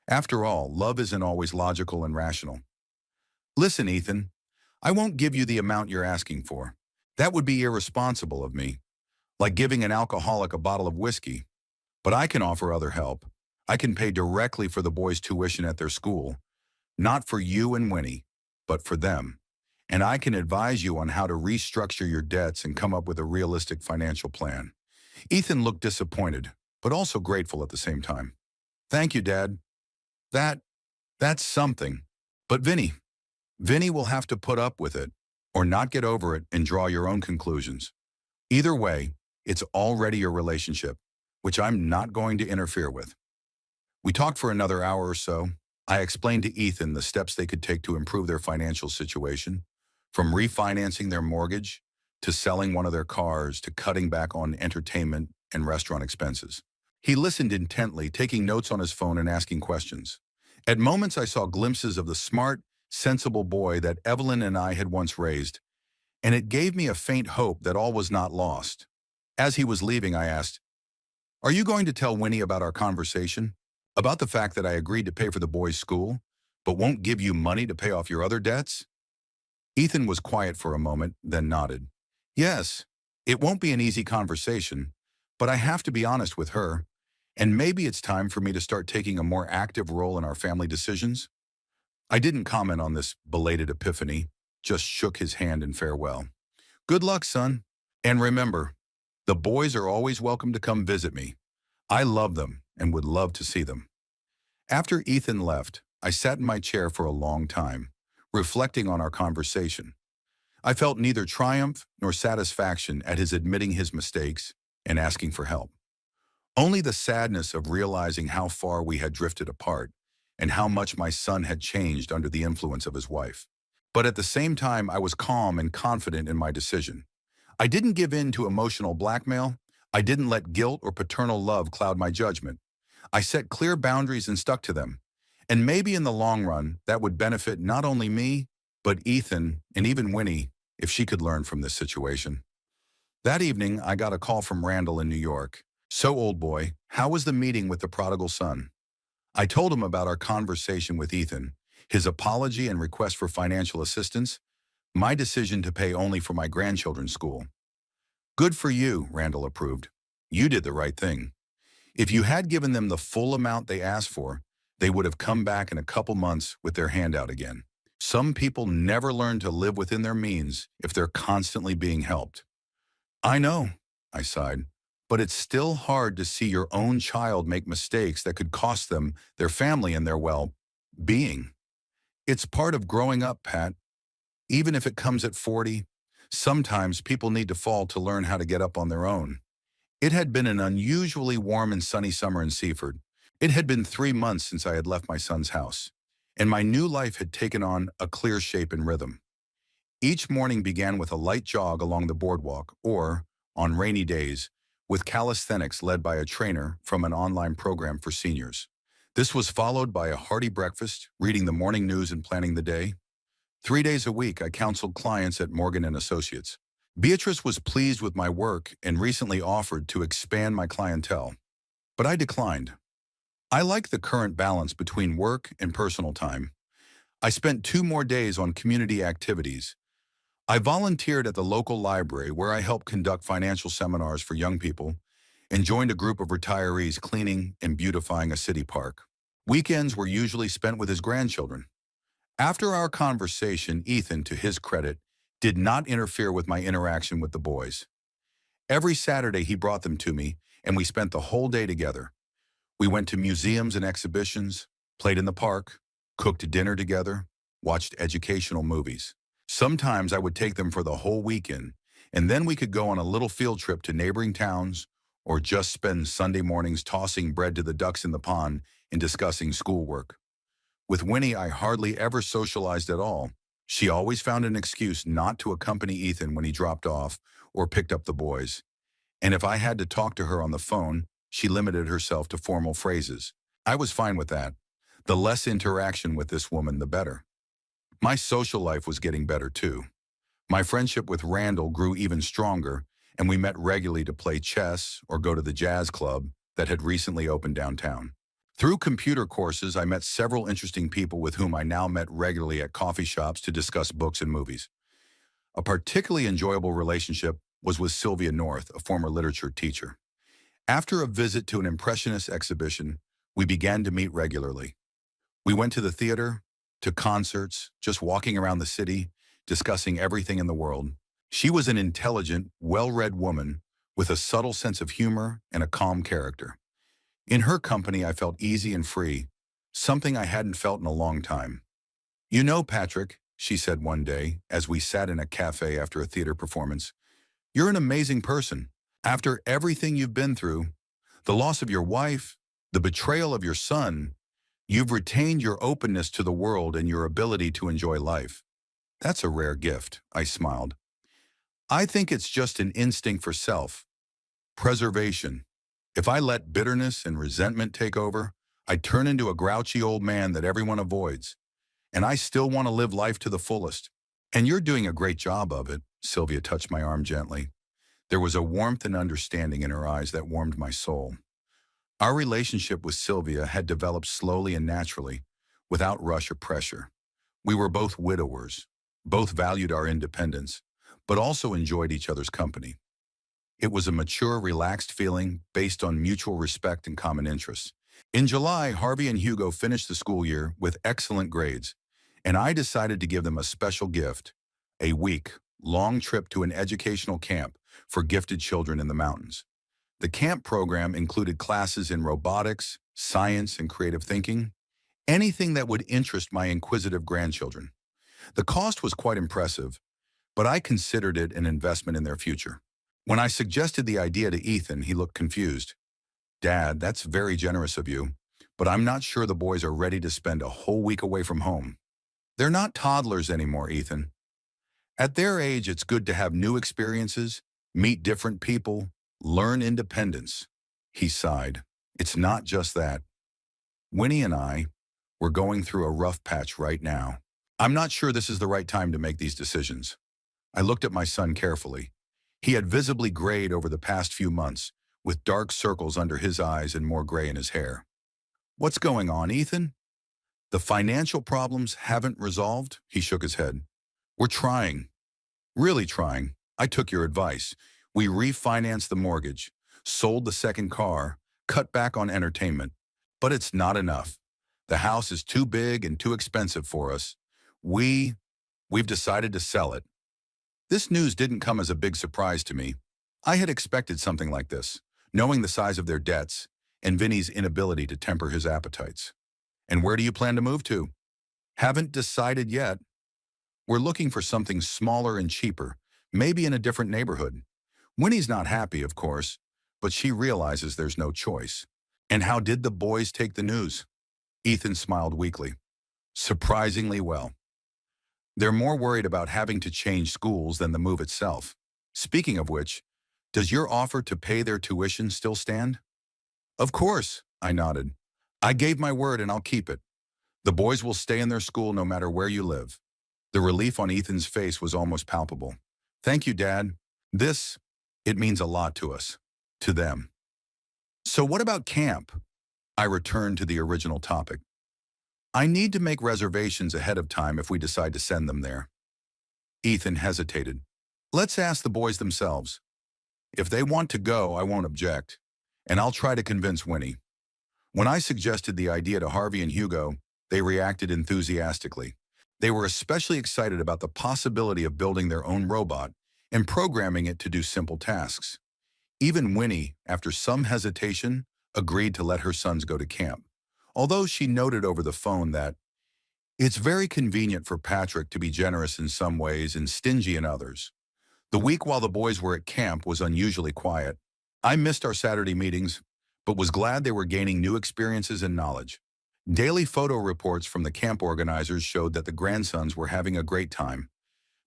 After all, love isn't always logical and rational. Listen, Ethan, I won't give you the amount you're asking for. That would be irresponsible of me, like giving an alcoholic a bottle of whiskey. But I can offer other help. I can pay directly for the boys' tuition at their school, not for you and Winnie, but for them. And I can advise you on how to restructure your debts and come up with a realistic financial plan. Ethan looked disappointed, but also grateful at the same time. Thank you, Dad. That's something. But Vinny will have to put up with it, or not get over it and draw your own conclusions. Either way, it's already your relationship, which I'm not going to interfere with. We talked for another hour or so. I explained to Ethan the steps they could take to improve their financial situation, from refinancing their mortgage, to selling one of their cars, to cutting back on entertainment and restaurant expenses. He listened intently, taking notes on his phone and asking questions. At moments, I saw glimpses of the smart, sensible boy that Evelyn and I had once raised, and it gave me a faint hope that all was not lost. As he was leaving, I asked, "Are you going to tell Winnie about our conversation? About the fact that I agreed to pay for the boys' school, but won't give you money to pay off your other debts?" Ethan was quiet for a moment, then nodded. "Yes, it won't be an easy conversation, but I have to be honest with her, and maybe it's time for me to start taking a more active role in our family decisions." I didn't comment on this belated epiphany, just shook his hand in farewell. "Good luck, son. And remember, the boys are always welcome to come visit me. I love them and would love to see them." After Ethan left, I sat in my chair for a long time, reflecting on our conversation. I felt neither triumph nor satisfaction at his admitting his mistakes and asking for help. Only the sadness of realizing how far we had drifted apart and how much my son had changed under the influence of his wife. But at the same time, I was calm and confident in my decision. I didn't give in to emotional blackmail. I didn't let guilt or paternal love cloud my judgment. I set clear boundaries and stuck to them. And maybe in the long run, that would benefit not only me, but Ethan and even Winnie if she could learn from this situation. That evening, I got a call from Randall in New York. "So, old boy, how was the meeting with the prodigal son?" I told him about our conversation with Ethan, his apology and request for financial assistance, my decision to pay only for my grandchildren's school. "Good for you," Randall approved. "You did the right thing. If you had given them the full amount they asked for, they would have come back in a couple months with their hand out again. Some people never learn to live within their means if they're constantly being helped." "I know," I sighed, "but it's still hard to see your own child make mistakes that could cost them, their family, and their well-being. It's part of growing up, Pat. Even if it comes at 40, sometimes people need to fall to learn how to get up on their own." It had been an unusually warm and sunny summer in Seaford. It had been 3 months since I had left my son's house, and my new life had taken on a clear shape and rhythm. Each morning began with a light jog along the boardwalk or, on rainy days, with calisthenics led by a trainer from an online program for seniors. This was followed by a hearty breakfast, reading the morning news and planning the day. 3 days a week, I counseled clients at Morgan and Associates. Beatrice was pleased with my work and recently offered to expand my clientele, but I declined. I like the current balance between work and personal time. I spent 2 more days on community activities. I volunteered at the local library where I helped conduct financial seminars for young people and joined a group of retirees cleaning and beautifying a city park. Weekends were usually spent with his grandchildren. After our conversation, Ethan, to his credit, did not interfere with my interaction with the boys. Every Saturday he brought them to me, and we spent the whole day together. We went to museums and exhibitions, played in the park, cooked dinner together, watched educational movies. Sometimes I would take them for the whole weekend, and then we could go on a little field trip to neighboring towns or just spend Sunday mornings tossing bread to the ducks in the pond and discussing schoolwork. With Winnie, I hardly ever socialized at all. She always found an excuse not to accompany Ethan when he dropped off or picked up the boys. And if I had to talk to her on the phone, she limited herself to formal phrases. I was fine with that. The less interaction with this woman, the better. My social life was getting better too. My friendship with Randall grew even stronger, and we met regularly to play chess or go to the jazz club that had recently opened downtown. Through computer courses, I met several interesting people with whom I now met regularly at coffee shops to discuss books and movies. A particularly enjoyable relationship was with Sylvia North, a former literature teacher. After a visit to an Impressionist exhibition, we began to meet regularly. We went to the theater, to concerts, just walking around the city, discussing everything in the world. She was an intelligent, well-read woman with a subtle sense of humor and a calm character. In her company, I felt easy and free, something I hadn't felt in a long time. "You know, Patrick," she said one day as we sat in a cafe after a theater performance, "you're an amazing person. After everything you've been through, the loss of your wife, the betrayal of your son, you've retained your openness to the world and your ability to enjoy life. That's a rare gift," I smiled. "I think it's just an instinct for self-preservation. If I let bitterness and resentment take over, I turn into a grouchy old man that everyone avoids. And I still want to live life to the fullest. And you're doing a great job of it." Sylvia touched my arm gently. There was a warmth and understanding in her eyes that warmed my soul. Our relationship with Sylvia had developed slowly and naturally, without rush or pressure. We were both widowers, both valued our independence, but also enjoyed each other's company. It was a mature, relaxed feeling based on mutual respect and common interests. In July, Harvey and Hugo finished the school year with excellent grades, and I decided to give them a special gift, a week-long trip to an educational camp for gifted children in the mountains. The camp program included classes in robotics, science, and creative thinking, anything that would interest my inquisitive grandchildren. The cost was quite impressive, but I considered it an investment in their future. When I suggested the idea to Ethan, he looked confused. "Dad, that's very generous of you, but I'm not sure the boys are ready to spend a whole week away from home." "They're not toddlers anymore, Ethan. At their age, it's good to have new experiences, meet different people, learn independence." He sighed. "It's not just that. Winnie and I, we're going through a rough patch right now. I'm not sure this is the right time to make these decisions." I looked at my son carefully. He had visibly grayed over the past few months, with dark circles under his eyes and more gray in his hair. What's going on, Ethan? The financial problems haven't resolved? He shook his head. We're trying. Really trying. I took your advice. We refinanced the mortgage, sold the second car, cut back on entertainment. But it's not enough. The house is too big and too expensive for us. We've decided to sell it. This news didn't come as a big surprise to me. I had expected something like this, knowing the size of their debts and Vinny's inability to temper his appetites. And where do you plan to move to? Haven't decided yet. We're looking for something smaller and cheaper, maybe in a different neighborhood. Winnie's not happy, of course, but she realizes there's no choice. And how did the boys take the news? Ethan smiled weakly. Surprisingly well. They're more worried about having to change schools than the move itself. Speaking of which, does your offer to pay their tuition still stand? Of course, I nodded. I gave my word and I'll keep it. The boys will stay in their school no matter where you live. The relief on Ethan's face was almost palpable. Thank you, Dad. It means a lot to us. To them. So what about camp? I returned to the original topic. I need to make reservations ahead of time if we decide to send them there. Ethan hesitated. Let's ask the boys themselves. If they want to go, I won't object. And I'll try to convince Winnie. When I suggested the idea to Harvey and Hugo, they reacted enthusiastically. They were especially excited about the possibility of building their own robot and programming it to do simple tasks. Even Winnie, after some hesitation, agreed to let her sons go to camp, although she noted over the phone that it's very convenient for Patrick to be generous in some ways and stingy in others. The week while the boys were at camp was unusually quiet. I missed our Saturday meetings, but was glad they were gaining new experiences and knowledge. Daily photo reports from the camp organizers showed that the grandsons were having a great time,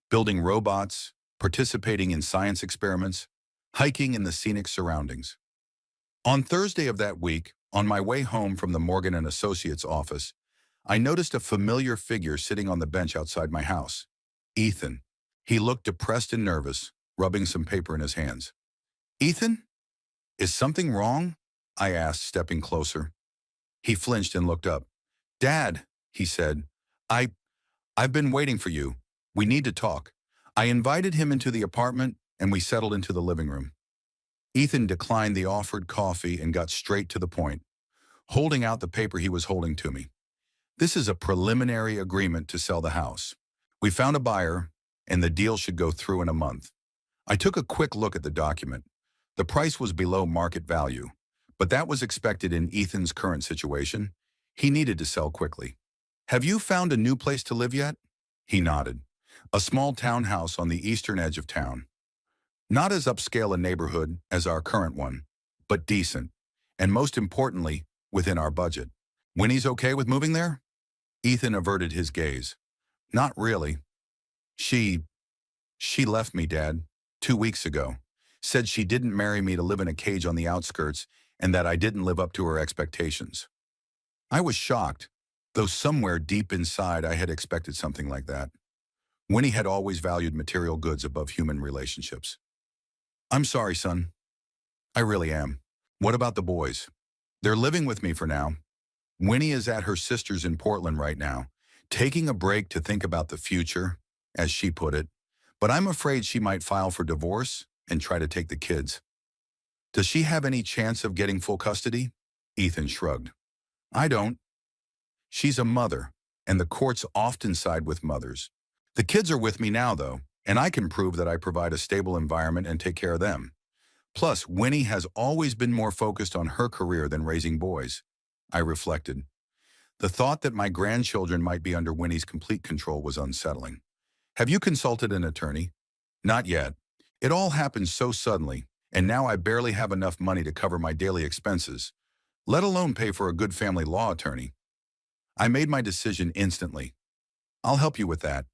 building robots, participating in science experiments, hiking in the scenic surroundings. On Thursday of that week, on my way home from the Morgan & Associates office, I noticed a familiar figure sitting on the bench outside my house. Ethan. He looked depressed and nervous, rubbing some paper in his hands. Ethan? Is something wrong? I asked, stepping closer. He flinched and looked up. Dad, he said, I've been waiting for you. We need to talk. I invited him into the apartment and we settled into the living room. Ethan declined the offered coffee and got straight to the point, holding out the paper he was holding to me. This is a preliminary agreement to sell the house. We found a buyer, and the deal should go through in a month. I took a quick look at the document. The price was below market value, but that was expected in Ethan's current situation. He needed to sell quickly. Have you found a new place to live yet? He nodded. A small townhouse on the eastern edge of town. Not as upscale a neighborhood as our current one, but decent, and most importantly, within our budget. Winnie's okay with moving there? Ethan averted his gaze. Not really. She left me, Dad, 2 weeks ago. Said she didn't marry me to live in a cage on the outskirts and that I didn't live up to her expectations. I was shocked, though somewhere deep inside I had expected something like that. Winnie had always valued material goods above human relationships. I'm sorry, son. I really am. What about the boys? They're living with me for now. Winnie is at her sister's in Portland right now, taking a break to think about the future, as she put it, but I'm afraid she might file for divorce and try to take the kids. Does she have any chance of getting full custody? Ethan shrugged. I don't. She's a mother, and the courts often side with mothers. The kids are with me now, though, and I can prove that I provide a stable environment and take care of them. Plus, Winnie has always been more focused on her career than raising boys. I reflected. The thought that my grandchildren might be under Winnie's complete control was unsettling. Have you consulted an attorney? Not yet. It all happened so suddenly, and now I barely have enough money to cover my daily expenses, let alone pay for a good family law attorney. I made my decision instantly. I'll help you with that.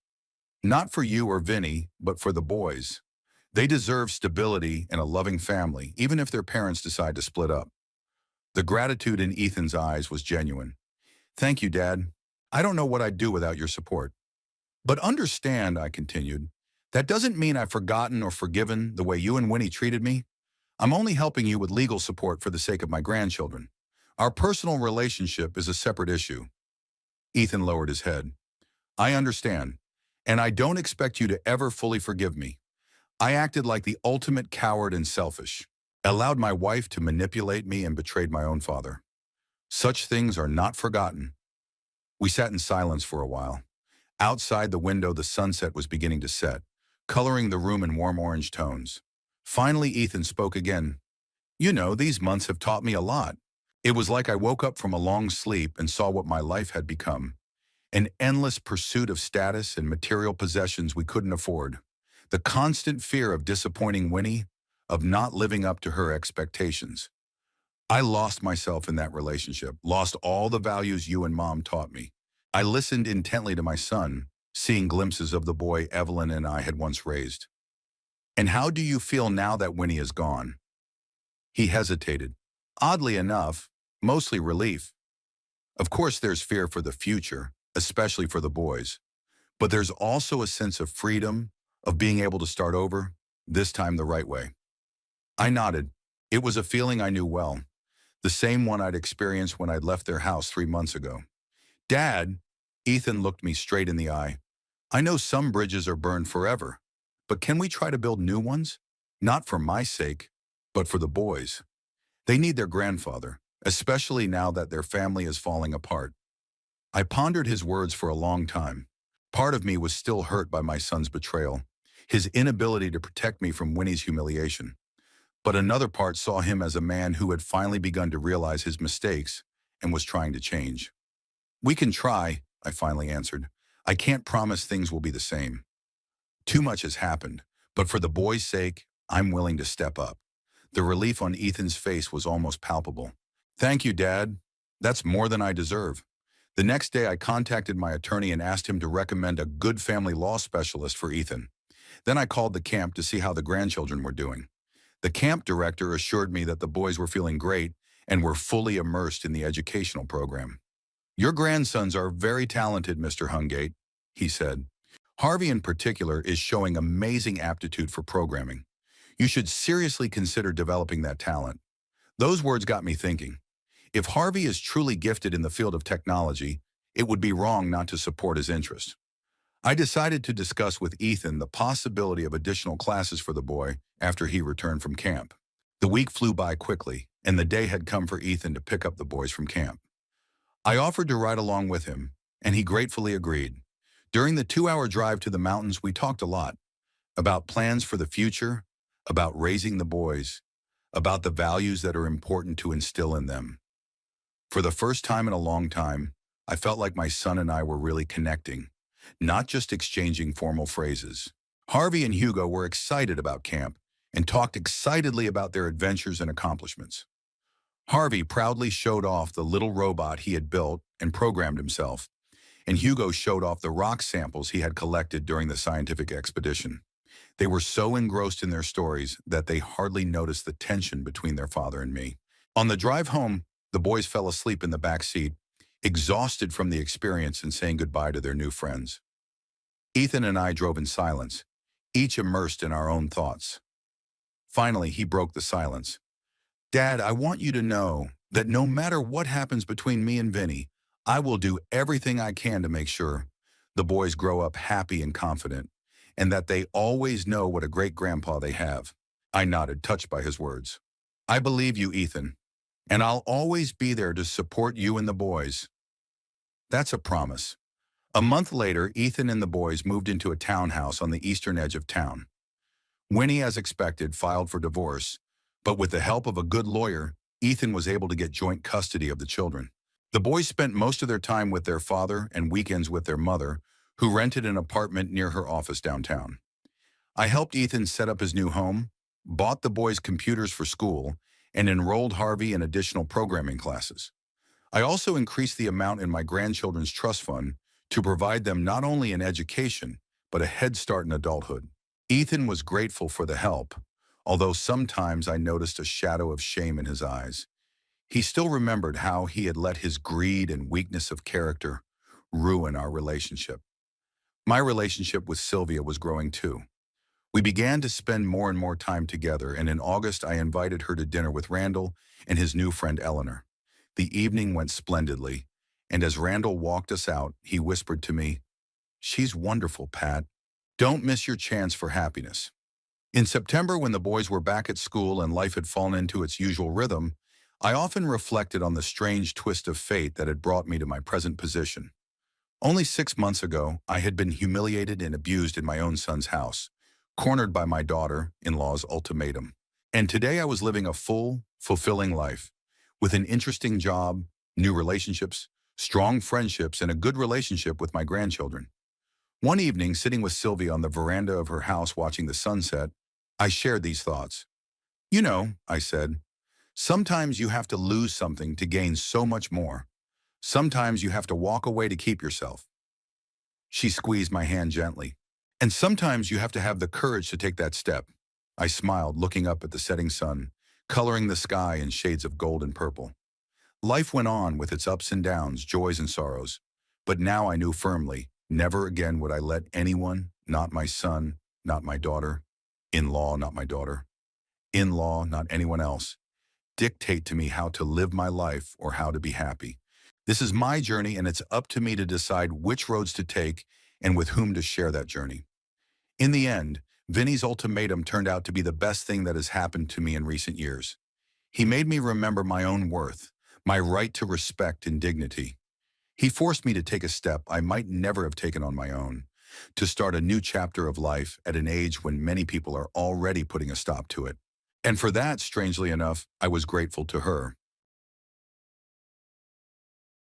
Not for you or Vinny, but for the boys. They deserve stability and a loving family, even if their parents decide to split up. The gratitude in Ethan's eyes was genuine. Thank you, Dad. I don't know what I'd do without your support. But understand, I continued, That doesn't mean I've forgotten or forgiven the way you and Winnie treated me. I'm only helping you with legal support for the sake of my grandchildren. Our personal relationship is a separate issue. Ethan lowered his head. I understand, and I don't expect you to ever fully forgive me. I acted like the ultimate coward and selfish. Allowed my wife to manipulate me and betrayed my own father. Such things are not forgotten. We sat in silence for a while. Outside the window, the sunset was beginning to set, coloring the room in warm orange tones. Finally, Ethan spoke again. You know, these months have taught me a lot. It was like I woke up from a long sleep and saw what my life had become. An endless pursuit of status and material possessions we couldn't afford. The constant fear of disappointing Winnie, of not living up to her expectations. I lost myself in that relationship, lost all the values you and Mom taught me. I listened intently to my son, seeing glimpses of the boy Evelyn and I had once raised. And how do you feel now that Winnie is gone? He hesitated. Oddly enough, mostly relief. Of course there's fear for the future, especially for the boys. But there's also a sense of freedom, of being able to start over, this time the right way. I nodded. It was a feeling I knew well, the same one I'd experienced when I'd left their house 3 months ago. Dad, Ethan looked me straight in the eye. I know some bridges are burned forever, but can we try to build new ones? Not for my sake, but for the boys. They need their grandfather, especially now that their family is falling apart. I pondered his words for a long time. Part of me was still hurt by my son's betrayal, his inability to protect me from Winnie's humiliation. But another part saw him as a man who had finally begun to realize his mistakes and was trying to change. We can try, I finally answered. I can't promise things will be the same. Too much has happened, but for the boys' sake, I'm willing to step up. The relief on Ethan's face was almost palpable. Thank you, Dad. That's more than I deserve. The next day, I contacted my attorney and asked him to recommend a good family law specialist for Ethan. Then I called the camp to see how the grandchildren were doing. The camp director assured me that the boys were feeling great and were fully immersed in the educational program. Your grandsons are very talented, Mr. Hungate, he said. Harvey in particular is showing amazing aptitude for programming. You should seriously consider developing that talent. Those words got me thinking. If Harvey is truly gifted in the field of technology, it would be wrong not to support his interest. I decided to discuss with Ethan the possibility of additional classes for the boy after he returned from camp. The week flew by quickly, and the day had come for Ethan to pick up the boys from camp. I offered to ride along with him, and he gratefully agreed. During the 2-hour drive to the mountains, we talked a lot about plans for the future, about raising the boys, about the values that are important to instill in them. For the first time in a long time, I felt like my son and I were really connecting, not just exchanging formal phrases. Harvey and Hugo were excited about camp and talked excitedly about their adventures and accomplishments. Harvey proudly showed off the little robot he had built and programmed himself, and Hugo showed off the rock samples he had collected during the scientific expedition. They were so engrossed in their stories that they hardly noticed the tension between their father and me. On the drive home, the boys fell asleep in the back seat, exhausted from the experience and saying goodbye to their new friends. Ethan and I drove in silence, each immersed in our own thoughts. Finally, he broke the silence. Dad, I want you to know that no matter what happens between me and Vinny, I will do everything I can to make sure the boys grow up happy and confident, and that they always know what a great grandpa they have. I nodded, touched by his words. I believe you, Ethan, and I'll always be there to support you and the boys. That's a promise. A month later, Ethan and the boys moved into a townhouse on the eastern edge of town. Winnie, as expected, filed for divorce, but with the help of a good lawyer, Ethan was able to get joint custody of the children. The boys spent most of their time with their father and weekends with their mother, who rented an apartment near her office downtown. I helped Ethan set up his new home, bought the boys computers for school, and enrolled Harvey in additional programming classes. I also increased the amount in my grandchildren's trust fund to provide them not only an education, but a head start in adulthood. Ethan was grateful for the help, although sometimes I noticed a shadow of shame in his eyes. He still remembered how he had let his greed and weakness of character ruin our relationship. My relationship with Sylvia was growing too. We began to spend more and more time together, and in August I invited her to dinner with Randall and his new friend Eleanor. The evening went splendidly, and as Randall walked us out, he whispered to me, "She's wonderful, Pat. Don't miss your chance for happiness." In September, when the boys were back at school and life had fallen into its usual rhythm, I often reflected on the strange twist of fate that had brought me to my present position. Only 6 months ago, I had been humiliated and abused in my own son's house, cornered by my daughter-in-law's ultimatum. And today I was living a full, fulfilling life, with an interesting job, new relationships, strong friendships, and a good relationship with my grandchildren. One evening, sitting with Sylvia on the veranda of her house watching the sunset, I shared these thoughts. "You know," I said, "sometimes you have to lose something to gain so much more. Sometimes you have to walk away to keep yourself." She squeezed my hand gently. "And sometimes you have to have the courage to take that step." I smiled, looking up at the setting sun, coloring the sky in shades of gold and purple. Life went on with its ups and downs, joys and sorrows. But now I knew firmly, never again would I let anyone, not my son, not my daughter, in-law, not my daughter, in-law, not anyone else, dictate to me how to live my life or how to be happy. This is my journey, and it's up to me to decide which roads to take and with whom to share that journey. In the end, Vinny's ultimatum turned out to be the best thing that has happened to me in recent years. He made me remember my own worth, my right to respect and dignity. He forced me to take a step I might never have taken on my own, to start a new chapter of life at an age when many people are already putting a stop to it. And for that, strangely enough, I was grateful to her.